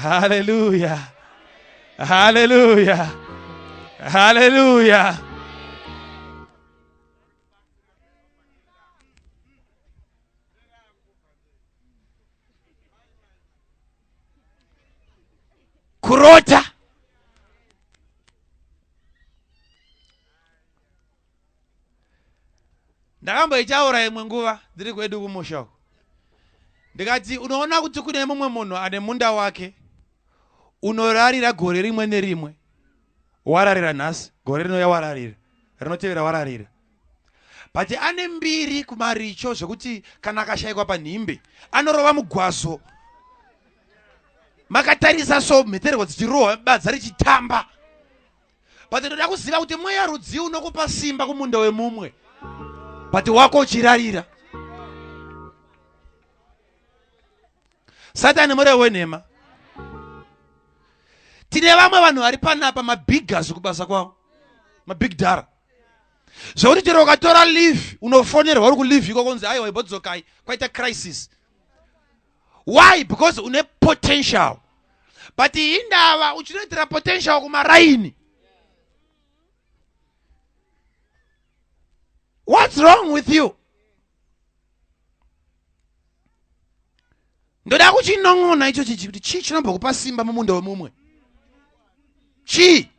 Hallelujah. Hallelujah. Hallelujah. Kurota. Ndakamboitaura imwe nguva ndiri kwedu kumusha uko. Ndikati unoona kuti kune mumwe munhu ane munda wake unorarira gore rimwe nerimwe. Wararira nhasi, gore rino yawararira, rinotevera wararira. But ane mbiri kumaricho zvekuti kana akashayikwa panhimbe anorova mugwazo. Makatarisa so mhetereko dzichirohwa badza richitamba. But ndoda kuziva kuti mweya rudzi unokupa simba kumunda wemumwe. But wako uchirarira. Satani mure wenhema. Tine vamwe vanhu vari panapa mabigas kubasa kwavo. Mabig dara. Zvokuti chero ukatora leave unofonerwa uri kuleave iko kunzi aiwa ibodzokai kwaita crisis. Why? Because une potential. But indava uchinoitira potential kumaraini. What's wrong with you? Ndoda kuchinong'ona icho chichi kuti chii chinombokupa simba mumunda wemumwe. Chii?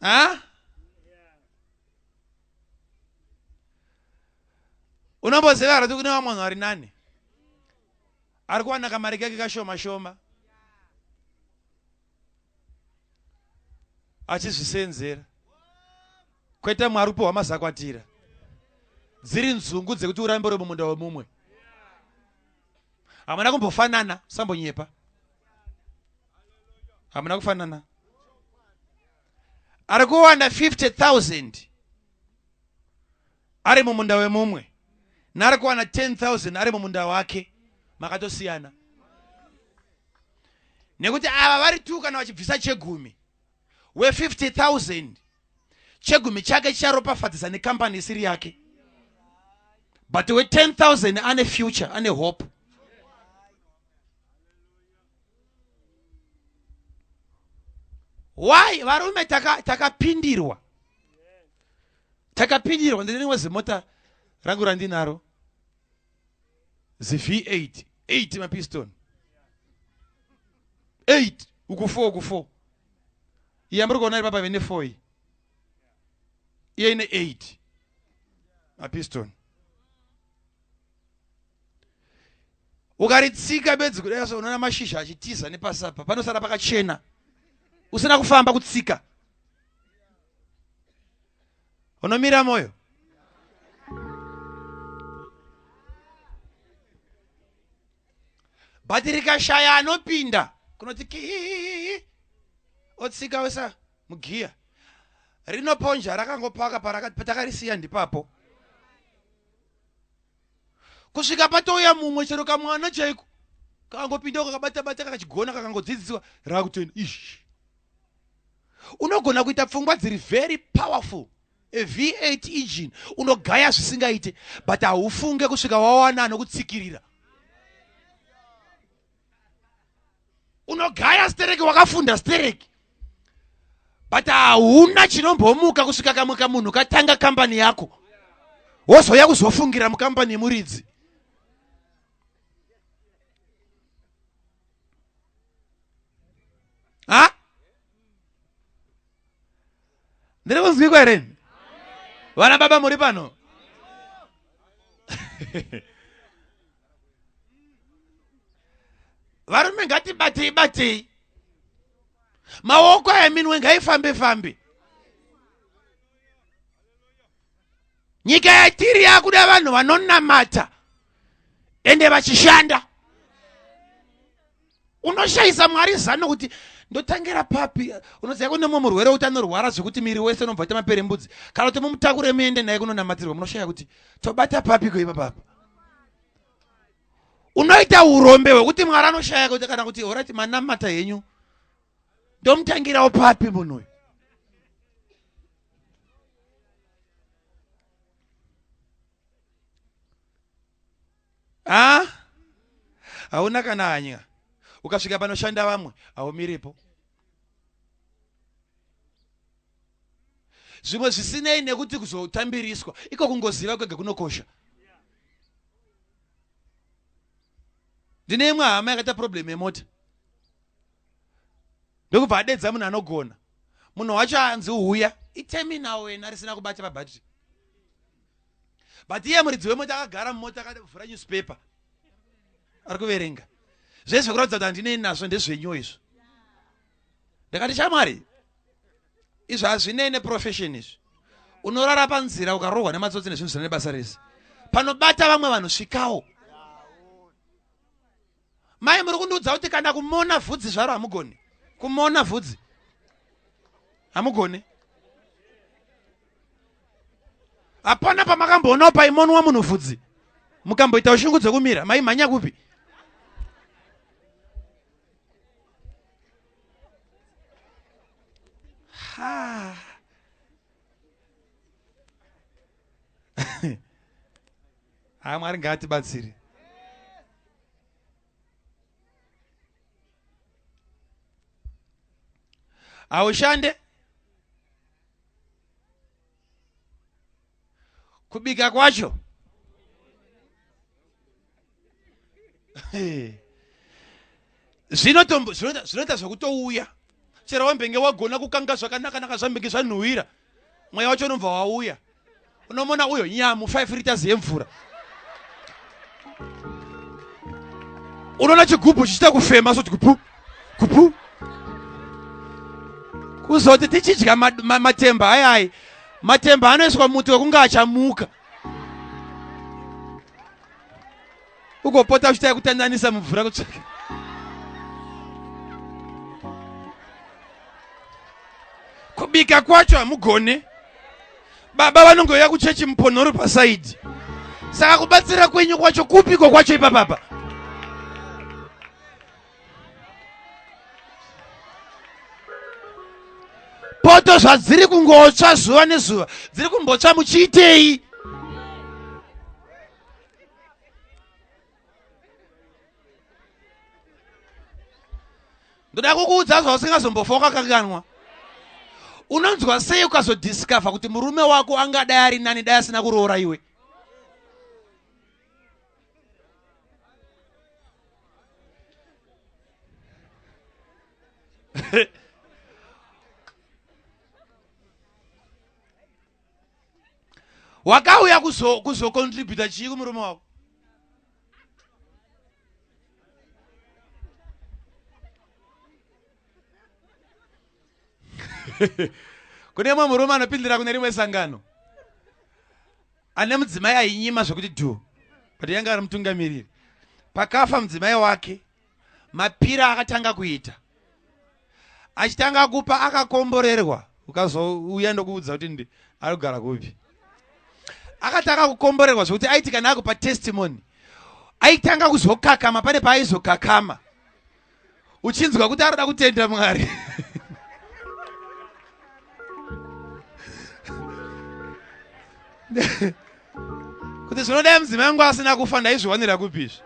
Ha? Unomboziva kuti kune vamwe vanhu vari nani ari kuwana kamari kake kashoma shoma achizvisenzera kwete Mwari upo wamazakwatira dziri nzungu dzekuti urambe uri mumunda wemumwe. Hamuna kumbofanana, sambonyepa. Hamuna kufanana. Ari kuwana 50,000 ari mumunda wemumwe. Nari kuwana 10,000 ari mumunda wake. Makatosiyana. Nekuti ava vari tu kana vachibvisa chegumi. We 50,000 chegumi chake chicharopafadzisa nekampani isiri yake. But we 10,000 ane future, ane hope. Why? Varume takapindirwa. Takapindirwa. Ndinengwe zimota rangu randinaro. V8. 8 mapiston. 8. Ukufo. Iyamburu kona papa vene 4. Iye ine 8. Mapiston. Ukaritsika bedzi kudai so unoona mashisha achitiza nepasapa. Panosara pakachena. Usina kufamba kutsika. Unomira moyo. Batirika shaya anopinda. Kunoti otsika wesa mugia. Rinoponja rakangopaka patakarisiya ndipapo. Kusvika patouya mumwe chero kamwana chaiko. Kangopinda kakabata kakachigona kakangodzidziswa rakuteni ish. Unogona kuita pfungwa dziri very powerful a V8 engine unogaya zvisingaite, but haufunge kusvika wawana nokutsikirira. Unogaya stereki, wakafunda stereki, but hauna chinombomuka kusvika kamwe kamunhu katanga kambani yako wozoya kuzofungira mukambani yemuridzi. Ha? Ndiri kunzwikwa here? Vana baba muri pano? Varume ngatibatei. Maoko eminwe ngaifambe. Nyika yatiri yakuda vanhu vanonamata ende vachishanda. Unoshayisa Mwari zano kuti ndotangira papi. Unoziva kune mumwe murwere kuti anorwara zvekuti miri wese unobva kuita maperembudzi. Kana kuti mumutakure muende naye kunonamatirwa, munoshaya kuti tobata papi koipa papa. Unoita urombe hwekuti Mwari anoshaya kuti kana kuti orati manamata henyu ndomutangirawo papi munhu uyu. Hauna kana hanya. Ukasvika panoshanda vamwe haumiripo. Zvimwe zvisinei nekuti kuzotambiriswa, iko kungoziva kwega kunokosha. Ndine imwe hama yakaita problem yemota. Ndokubva adedza munhu anogona. Munhu wacho anzi uhuya, iterminal wena risina kubata pabhatiri. But iye muridzi wemota akagara mumota akavhura newspaper. Ari kuverenga. Zvese kuratidza kuti handinei nazvo ndezvenyu izvo. Ndakati shamwari, izvo hazvinei neprofession izvi. Unorara panzira ukarohwa nematsotsi nezvinhu zvine basa rese. Panobata vamwe vanhu svikawo. Mai muri kundiudza kuti kana kumona vhudzi zvaro hamugoni. Kumona vhudzi hamugoni. Hapana pamakamboonawo paimonwa munhu vhudzi mukamboita ushungu dzokumira, maimhanya kupi? Mwari ngaatibatsire. Aushande kubika kwacho zvinoita zvokutouya. Chero wambenge wagona kukanga zvakanaka zvambenge zvanhuhwira, mweya wacho unobva wauya. Unomona uyo nyamu 5 liters yemvura. Unoona chigubhu chichita kufema soti kupu. Kuzoti tichidya matemba hayi. Matemba anoiswa muti wekunga achamuka. Ugopota uchita kutandanisa mvura kutsvaka. Kubika kwacho hamugone. Baba vanongoya kuchechi muponhoro pasaidi. Saka kubatsira kwenyu kwacho kupiko kwacho ipapapa. Poto zvadziri kungotsva zuva nezuva, dziri kumbotsva muchiitei? Ndoda kukuudza zvausingasombofa wakakanganwa. Unonzwa sei ukazodiscover kuti murume wako angadai ari nani dai asina kuroora iwe? Wakauya kuzocontributa chii kumurume wako? Kune mwe murume anopindira kune rimwe sangano ane mudzimai ainyima zvokuti dhu, but yanga ari mutungamiriri. Pakafa mudzimai wake, mapira akatanga kuita, achitanga kupa akakomborerwa. Ukazouya ndokuudza kuti ndi arikugara kupi. Akatanga kukomborerwa zvokuti aiti kana akupa testimony aitanga kuzokakama pane paaizokakama, uchinzwa kuti arida kutenda Mwari. kuti zvinoda mudzimai wangu asina kufa ndaizviwanira kupizvi.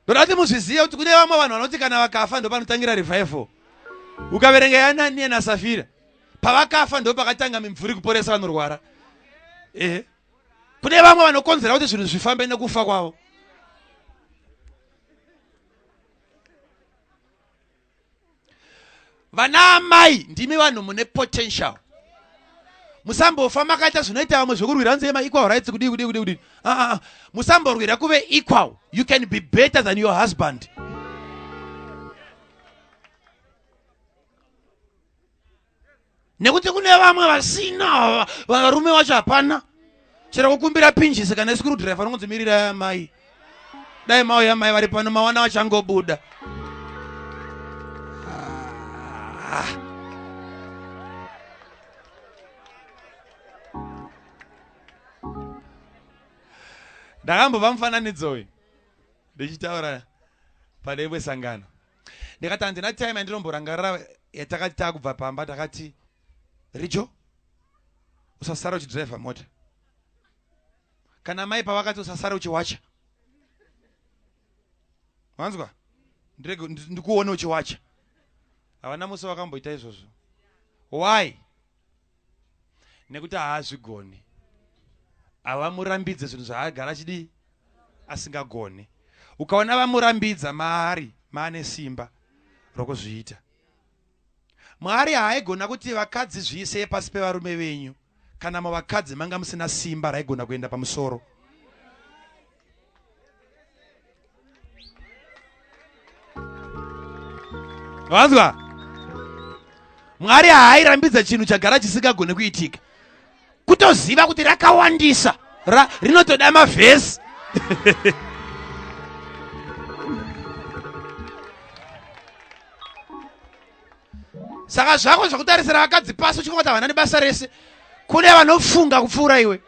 Ndoda kuti muzvizive kuti kune vamwe vanhu vanoti kana vakafa ndo panotangira revival. Ukaverenga yaNanania naSafira, pavakafa ndo pakatanga mimvuri kuporesa vanorwara. Kune vamwe vanokonzera kuti zvinhu zvifambe nekufa kwavo. Vana amai ndimi vanhu mune potential. Musambofa makaita zvinoita vamwe zvokurwira nze equal rights kudi. Musamborwira kuve equal. You can be better than your husband. Nekuti kune vamwe vasina varume vacho hapana. Chero kukumbira pinjisi kana screwdriver unongodzimirira mai. Dai mau ya mai vari pano mawana vachangobuda. Ndakambova mufananidzo uyu ndichitaura padebwe sangano. Ndikati handina time yandinomborangarira yatakati takubva pamba takati Rijo usasara uchidrive mota. Kana mai pavakati usasara uchiwacha. Wanzwa? Ndikuone uchiwacha. Havana musi vakamboita izvozvo. Why? Nekuti haazvigoni. Havamurambidze zvinhu zvaagara achidi asingagoni. Ukaona vamurambidza maane simba rokuzviita. Mwari haaigona kuti vakadzi zviise pasi pevarume venyu kana mavakadzi manga musina simba raigona kuenda pamusoro. Wanzwa? Mwari haairambidza chinhu chagara chisingagone kuitika. Kutoziva kuti rakawandisa rinotoda mavhesi. Saka zvako zvakutarisira vakadzi pasi uchingoti havana nebasa rese. Kune vanofunga kupfuura iwe.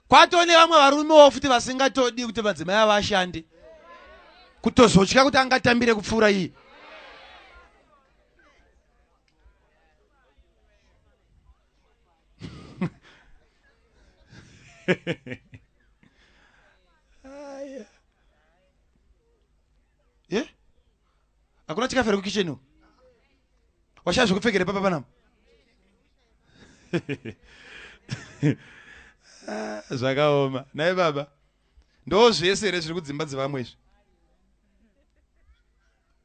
Kwatone vamwe varumewo futi vasingatodi kuti madzimai avo ashande. Kutozotya kuti angatambire kupfuura iyi. Hakuna chikafera kukicheni. Washaa zvokupfekere papa panapa. Zvakaoma. Naye baba. Ndo zvese here zviri kudzimba dzevamwe izvi.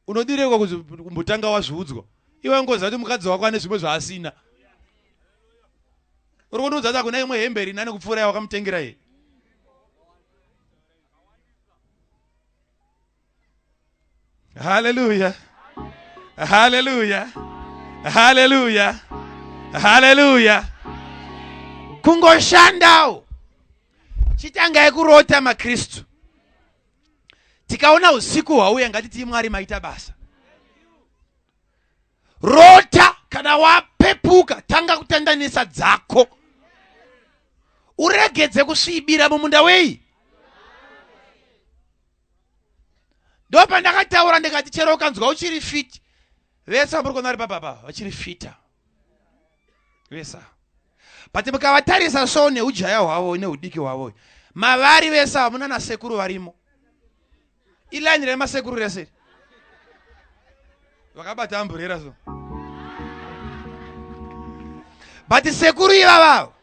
Unodireko kumbotanga wazviudzwa. Iwe ngoziva kuti mukadzi wako ane zvimwe zvaasina. Uri kunudza kuti hakuna imwe hembe iri nani kupfuura yawakamutengera iye. Hallelujah. Hallelujah. Hallelujah. Hallelujah. Kungoshandawo. Chitangai kurota maKristu. Tikaona usiku hwauya ngatiti Mwari maita basa. Rota kana wapepuka tanga kutandanisa dzako. Uregedze kusvibira mumunda wei. Ndopa ndakataura ndikati chero ukanzwa uchiri fit. Vesa muri kunari papa vachiri fita. Vesa. Pati mukavatarisa so neujaya hwavo neudiki hwavo. Mavari vesa hamuna nasekuru varimo. Ilani remasekuru rese. Vakabata amburera so. Bati sekuru ivavo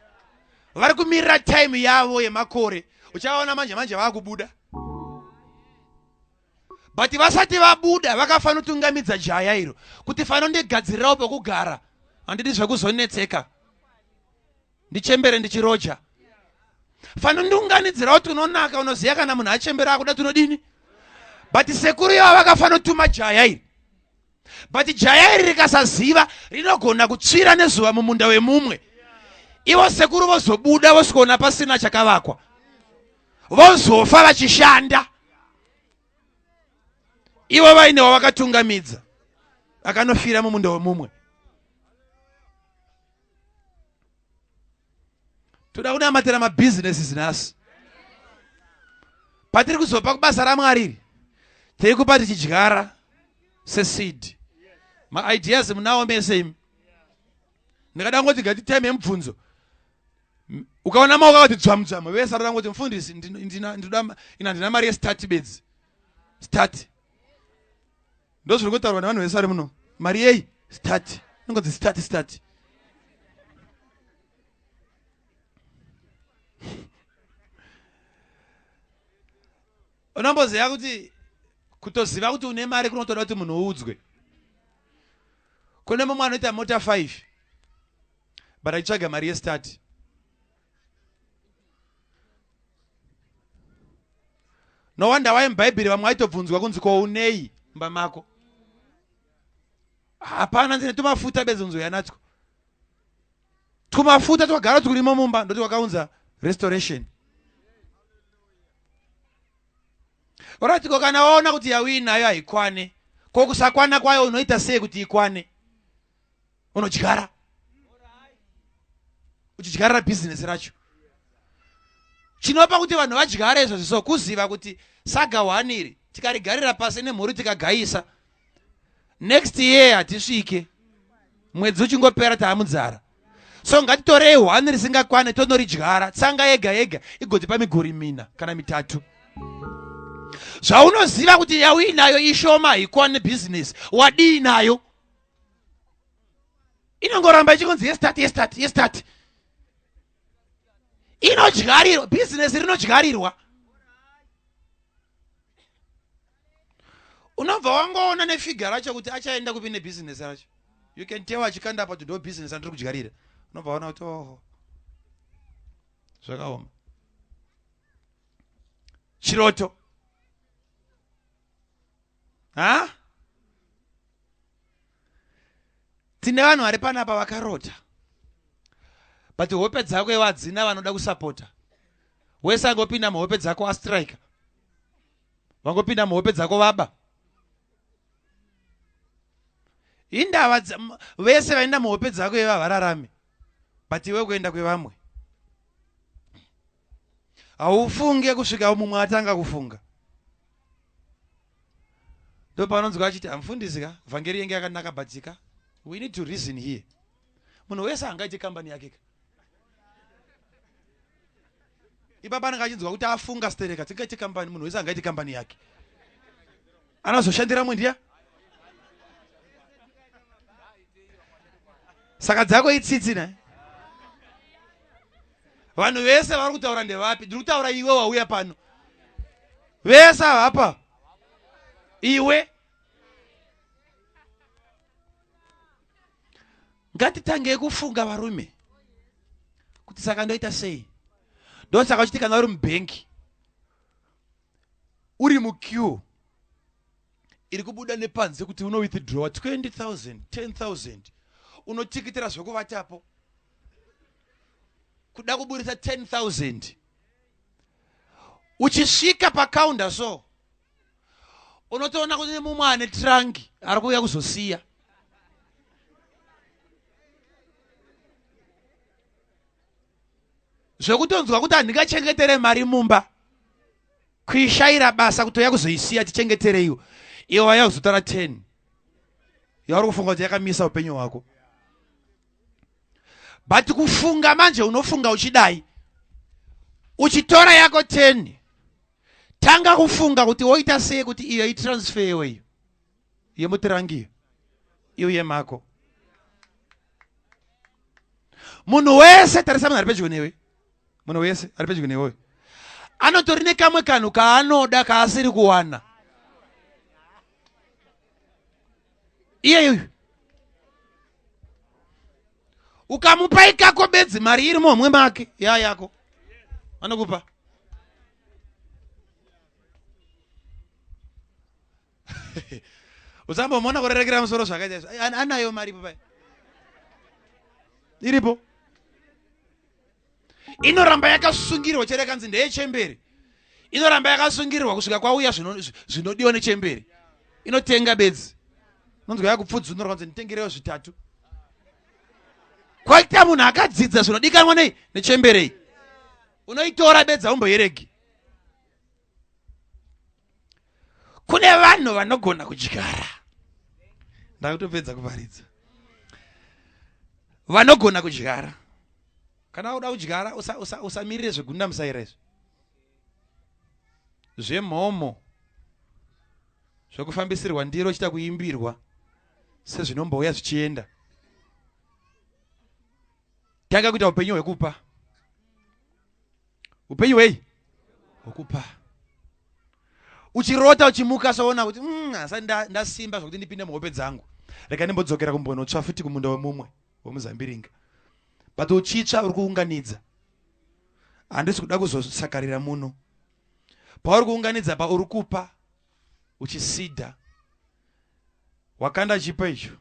vari kumirira time yavo yemakore. Uchaona manje vakubuda. Bati vasati vabuda vakafana kutungamidza jaya iro kuti fano ndigadzirirawo pekugara. Handidi zvekuzonetseka. Ndichembere ndichiroja. Fano ndiunganidzirawo tunonaka unoziya kana munhu achembera akuda tunodini. Bati sekuru yavo vakafana kutuma jaya iri. Bati jaya iri rikasaziva rinogona kutsvira nezuva mumunda wemumwe. Ivo sekuru vozobuda vosikuona pasina chakavakwa. Vozofa vachishanda. Ivo vaine wavakatungamidza. Akanofira mumunda wemumwe. toda kunamatira mabusinesses nhasi. Patiri kuzopa kubasa raMwari tiri kupa tichidyara seseed. Ma-ideas munawo mese imi. Ndikada ngoti ngati time yemubvunzo. Ukaona maoko akati dzvamudzvamu vese arada ngoti mufundisi ndina mari yestart beds. Start. Ndozviri kutaurwa nevanhu vese ari muno. Mari yei? Start. Nongodzi start. Unomboziva kuti kutoziva kuti une mari kunotoda kuti munhu uudzwe. Kune mumwe anoita mota 5 but achitsvaga mari yestart. No wonder why mubhaibheri vamwe vaitobvunzwa kunzi ko unei mumba mako. Hapana, ndine tumafuta bezonzo yanatwo. Tumafuta twagara turimo mumba ndoti wakaunza restoration. Orati ko kana waona kuti yawi nayo haikwane, ko kusakwana kwayo unoita sei kuti ikwane? Unodyara. Uchidyara business racho. Chinopa kuti vanhu vadyare izvo zviso kuziva kuti saga 1 iri tikarigarira pasi nemhuri tikagaisa. Next year hatisvike. Mwedzi uchingopera taamudzara. So ngatitorei 1 risingakwane tonoridyara tsanga yega igotipa miguri 4 kana 3. Zvaunoziva kuti yawi nayo ishoma haikwane business wadii nayo. Inongoramba ichikonzi yestart. Inodyarirwa, business rinodyarirwa. Unobva wangoona nefigure racho kuti achaenda kupi nebusiness racho. You can tell achikanda apa to do business andiri kudyarira. Unobva waona kuti oho. Zvakaoma. Chiroto. Ha? Tine vanhu vari panapa vakarota. But hope dzako hadzina vanoda kusapota. Wese angopinda muhope dzako astrike. Vangopinda muhope dzako vaba. Indava vese vaenda muhope dzako iva vararame. But iwe kuenda kwevamwe. Haufunge kusvika mumwe atanga kufunga. Ndo panonzwa achiti amufundisi ka vhangeri yenge yakanaka batika. We need to reason here. Munhu wese angaite kambani yake. Ibaba ngachinzwa kuti afunga stereka tingaite kambani munhu wese angaite kambani yake. Anazoshandira mwendia? Saka dzako itsitsi na. Vanhu vese vari kutaura ndevapi? Ndiri kutaura iwe wauya pano. Vese hapa. Iwe ngatitange kufunga varume kuti saka ndoita sei. Ndo saka uchiti kana uri mubhenki uri muqueue iri kubuda nepanze kuti uno withdraw 20,000 10,000 unotikitira zvekuvatapo kuda kuburisa 10,000 uchisvika pakaunda so unotoona kuti mumwe ane trangi ari kuuya kuzosiya. Zvekutonzwa kuti handingachengetere mari mumba kuishayira basa kutoya kuzoisiya tichengetereiwo iwe waya kuzotora 10 yauri kufunga kuti yakamisa upenyu hwako. But kufunga manje unofunga uchidai uchitora yako 10 tanga kufunga kuti woita sei kuti iyo itransfer iweyo yemutirangiyo iyo yemako. Munhu wese tarisa munhu ari pedyo newe. Munhu wese ari pedyo newe anotori nekamwe kanhu kaanoda kaasiri kuwana. Iyeyo ukamupa ikako bedzi mari iri muhomwe make yako anokupa. Usambomona kurerekera musoro zvakaita izvo. Anayo mari papai. Iripo. Inoramba yakasungirwa chere kanzi ndeyechemberi. Inoramba yakasungirwa kusvika kwauya zvinodiwa nechemberi. Inotenga bedzi. Nonzwa yakupfudza unoranzi nditengerewo 3. Kwaita munhu akadzidza zvinodikanwa nei nechemberi. unoitora bedza umboiregi. Kune vanhu vanogona kudyara. Ndakutopedza kuparidza. Vanogona kudyara. Kana uda kudyara usamirire zvegunda musaira izvo. Zvemhomo zvokufambisirwa ndiro chita kuimbirwa sezvinombouya zvichienda. Tanga kuita upenyu hwekupa. Upenyu hwekupa. Uchirota uchimuka saona kuti asa ndasimba zvokuti ndipinde muhope dzangu. Reka ndimbodzokera kumbonotsva futi kumunda wemumwe wemuzambiringa. But uchitsva uri kuunganidza. Handisi kuda kuzosakarira muno. Pauri kuunganidza pa uri kupa uchisidha. Wakanda chipa icho.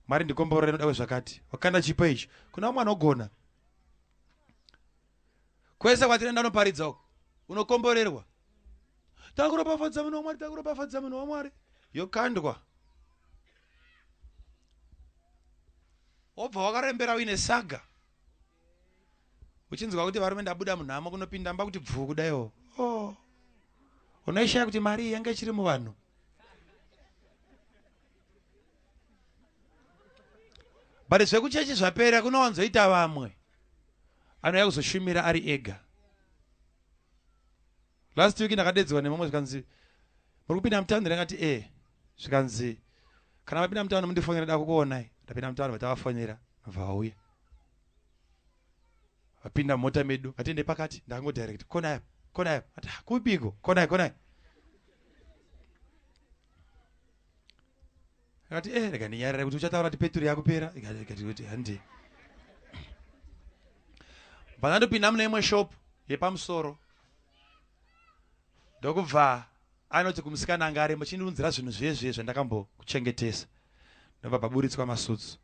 Mari ndikomborera nodawe zvakati. Wakanda chipa icho. Kuna mwana ogona. Kwese kwatiri ndanoparidza uko. Unokomborerwa. Takuropafadza munhu waMwari, takuropafadza munhu waMwari. Yokandwa. Obva wakarembera uine saga. Uchinzwa kuti varume ndabuda munhamo kunopinda mba kuti bvu kudaiwo. Oh. Unoishaya kuti mari yange chiri muvanhu. But zvekuchechi zvapera kunowanzoita vamwe. Anouya kuzoshumira ari ega. Last week ndakadedzwa nemumwe zvikanzi muri kupinda mutaundi ndakati zvikanzi kana mapinda mutaundi mundifonera da kukuonai. Ndapinda mutaundi vatavafonera vauya. Vapinda mota medu vatende pakati ndakango direct kona apo ati kupiko kona. Akati reka ndinyarira kuti uchataura kuti peturu yakupera ikati kuti handi. Pandopinda mune imwe shop yepamusoro. Ndokubva anoti kumusikana anga arimo chindinunzira zvinhu zvezve zvandakambokuchengetesa. Ndobva paburitswa masutsu.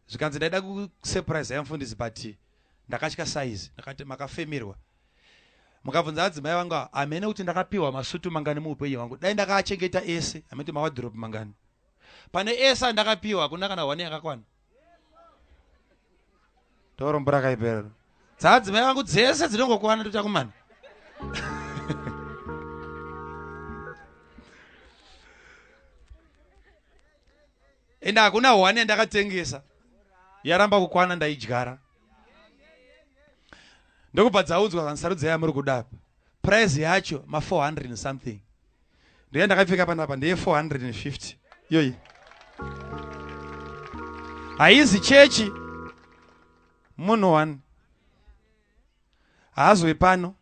Zvikanzi ndaida kusurprise yamufundisi but ndakatya size. Ndakati makafemirwa. Mukabvunza adzimai vangu amene kuti ndakapiwa masutu mangani muupenyu hwangu. Dai ndakachengeta ese amene mawadrop mangani. Pane ese ndakapiwa kuna kana 1 yakakwana. Ndorombora kaipera. Dzadzimai vangu dzese dzinongokwana tutakumana. Enda hakuna 1 yandakatengesa. Yaramba kukwana ndaidyara. Ndokubva dzaudzwa kansarudza yamuri kudapa. Price yacho ma400 and something. Ndiye ndakapfeka panapa ndeye 450. Yoyi. Haizi chechi. Munhu 1. Haazwe pano.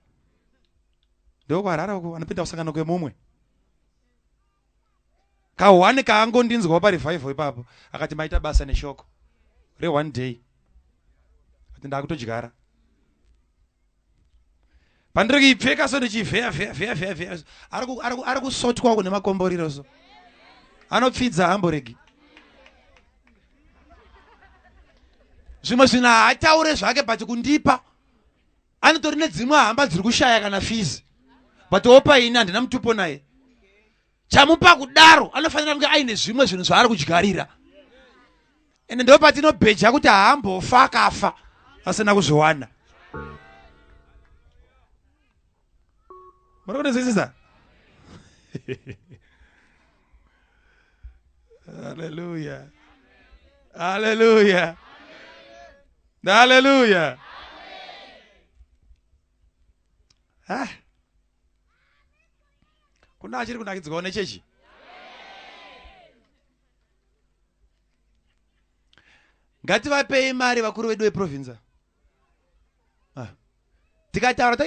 Ndoko harara uko anopinda kusangana kwemumwe. Ka1 kaangondinzwa pa revival ipapo. Akati maita basa neshoko. Re one day. Ati ndakutodyara. Pandiri kipfeka so ndichivheya. Ari kusotwa kune makomboriro so. Anopfidza hamboregi. Zvimwe zvina haataure zvake but kundipa. Anotori nedzimwe hamba dziri kushaya kana fizi. But opa ini handina mutupo naye. Chamupa kudaro anofanira kunge aine zvimwe zvinhu zvaari kudyarira. Ende ndo patinobheja kuti haambofa akafa asina kuzviwana. Murikunzwisisa? Hallelujah. Hallelujah. Hallelujah. Kuna achiri kunakidzwa nechechi. Ngativapei mari vakuru vedu veprovinza. Tikataura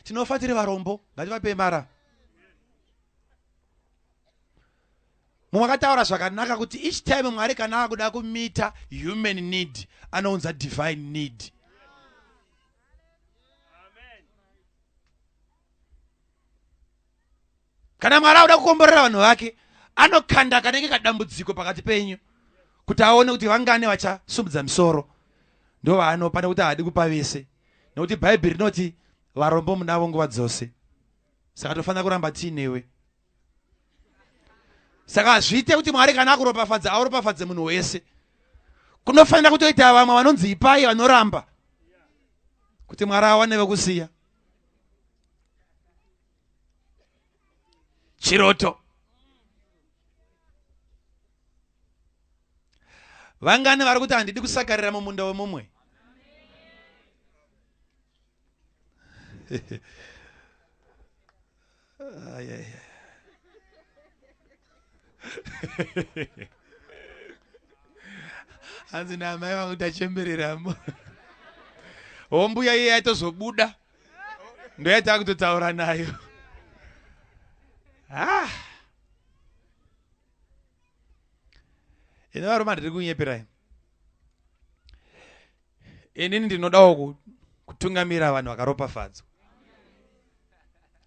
tinofa tiri varombo. Ngativapei mara. Mumwe akataura zvakanaka kuti each time Mwari kana akuda kumita human need anounza divine need. Kana Mwari akuda kukomborera vanhu vake anokanda kanenge kadambudziko pakati penyu kuti aone kuti vangane vachasumudza misoro. Ndo vaanopa nekuti haadi kupa vese. Nekuti Bhaibheri rinoti varombo munavo nguva dzose. Saka tofanira kuramba tiinewe. Saka zvite kuti Mwari kana akuropafadza auropafadze munhu wese. Kunofanira kutoita vamwe vanonzi ipai vanoramba. kuti Mwari awane vekusiya. Chiroto. Vangani vari kuti handidi kusakarira mumunda wemumwe? Hanzi namai vangu tachembereramo. Ombuya iye aitozobuda. Ndoyata kutotaura nayo. Ino varoma ndiri kunyeperai. Inini ndinodawo kutungamira vanhu vakaropafadzwa.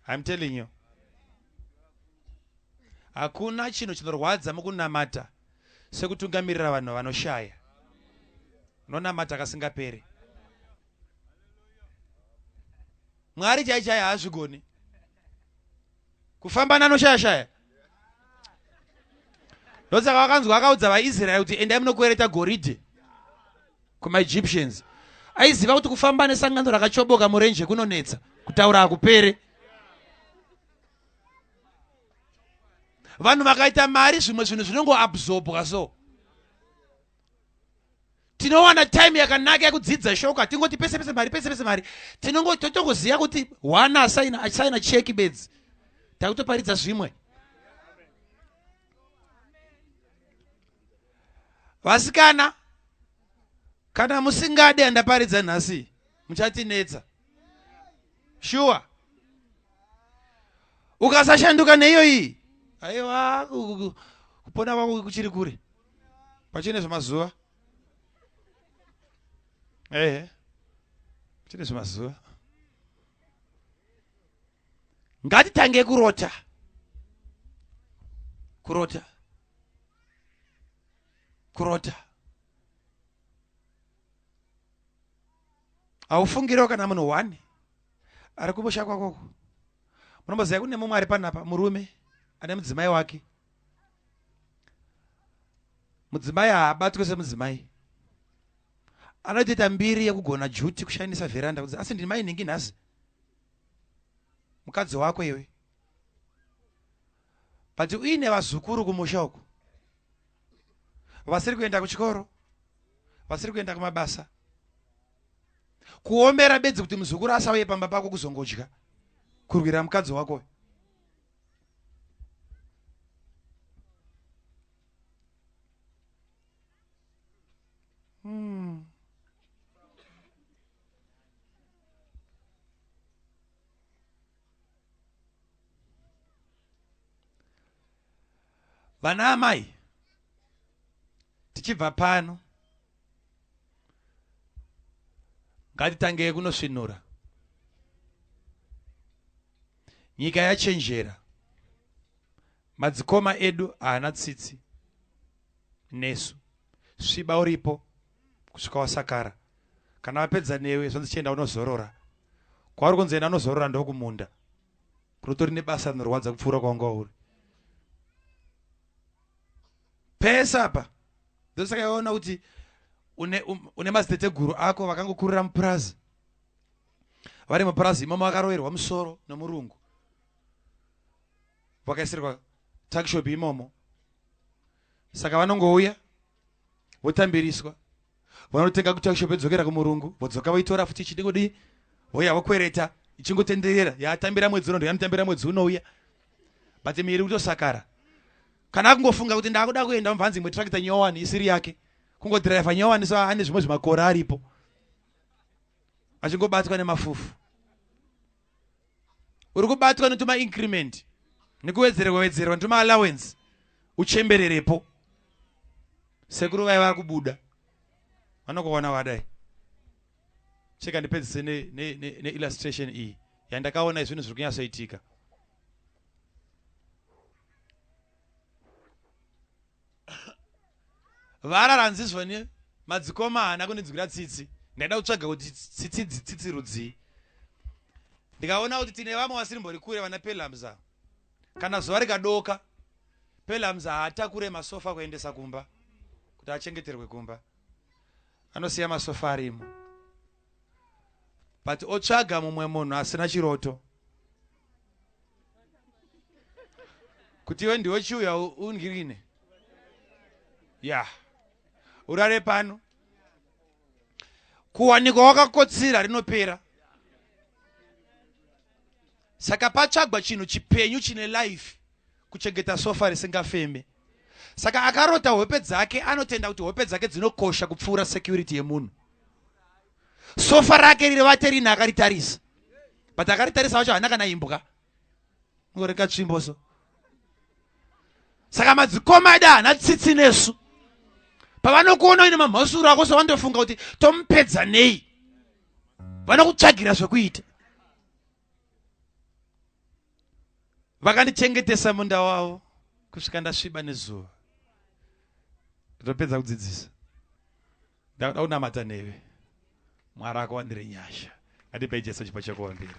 I'm telling you. Hakuna chinhu chinorwadza mukunamata sekutungamirira vanhu vanoshaya. Unonamata kasingaperi. Mwari chaichai haazvigoni. Kufamba nanoshaya shaya. Ndotsaka vakanzwa vakaudza vaIsraeri kuti endai munokwereta goridhe kumaEgyptians. Aiziva kuti kufamba nesangano rakachoboka murenje kunonetsa, kutaura hakupere. Vanhu vakaita mari zvimwe zvinhu zvinongoabsorbwa so. Tinowana time yakanaka yekudzidza shoko, tingoti pese pese mari. Totongoziya kuti wana asaina cheki bedzi. Takutoparidza zvimwe. Vasikana, kana musingade andaparidza nhasi, muchatinetsa. Sure. Ukasashanduka neyo iyi, aiwa kupona kwako kuchiri kure. Pachine zvemazuva. Pachine zvemazuva. Ngatitange kurota. Aufungiro kana munhu wani ari kubosha kwako. Munomboziva kune mumwe ari panapa murume ane mudzimai wake. Mudzimai haabatwe semudzimai. Anotoita mbiri yekugona juti kushandisa veranda kuti asi ndimai nhingi nhasi. Mukadzi wako iwe. But uine vazukuru kumusha uko. Vasiri kuenda kuchikoro. Vasiri kuenda kumabasa. Kuombera bedzi kuti muzukuru asauye pamba pako kuzongodya. Kurwira mukadzi wako. Vana amai, tichibva pano, ngatitange kunosvinura. Nyika yachenjera. Madzikoma edu haana tsitsi. Nesu. Sviba uripo, kusvika wasakara. Kana wapedza newe, zvonzi chienda unozorora. Kwauri kunzoenda unozorora ndokumunda. Kunotori nebasa rinorwadza kupfuura kwanga uri. Pesa apa. Ndosaka yaona kuti une maziteteguru ako vakangokurira mupurazi. Vari mupurazi imomo vakaroverwa musoro nomurungu. Vakaisirwa takishop imomo. Saka vanongouya votambiriswa. Vanotenga kutakishop edzokera kumurungu, vodzoka voitora futi ichidingodi voya vokwereta ichingotenderera. Yatambira mwedzi uno yamutambira mwedzi unouya. But miri kutosakara. Kana akungofunga kuti ndakuda kuenda mubvanzi imwe tractor nyowani isiri yake. Kungodrive nyowani so ane zvimwe zvimakora aripo. Achingobatwa nemafufu. Uri kubatwa notuma increment. Nikuwedzerwa notuma allowance. Uchembererepo. Sekuru vai vari kubuda. Vanokuona wadai. Cheka ndipedzise ne illustration iyi. Yandakaona zvinhu zviri kunyasoitika. Vararanziswa ne madzikoma haana kunidzwira tsitsi. Ndaida kutsvaga kuti tsitsi rudzii. Ndikaona kuti tine vamwe vasirimbori kure vana Pelamza. Kana zuva rikadoka, Pelamza haatakure masofa kuendesa kumba kuti achengeterwe kumba. Anosiya masofa arimo. but otsvaga mumwe munhu asina chiroto kuti iwe ndiwe chiuya ungirine ya urare pano kuwanikwa wakakotsira rinopera saka patsvagwa chinhu chipenyu chine life kuchengeta sofa risingafeme. Saka akarota hope dzake anotenda kuti hope dzake dzinokosha kupfuura security yemunhu. Sofa rake riri vate rina akaritarisa, but akaritarisa wacho hana kana imbwa ngoreka tsvimboso. Saka madzikomada hana tsitsi nesu pavanokuona ine mamhosuro ako savandofunga kuti tomupedza nei, vanokutsvagira zvekuita. Vakandichengetesa munda wavo kusvika ndasviba nezuva. Ndopedza kudzidzisa ndauda kunamata neve. Mwari akawandire nyasha. Ngatipe Jesu chipo chekuambira.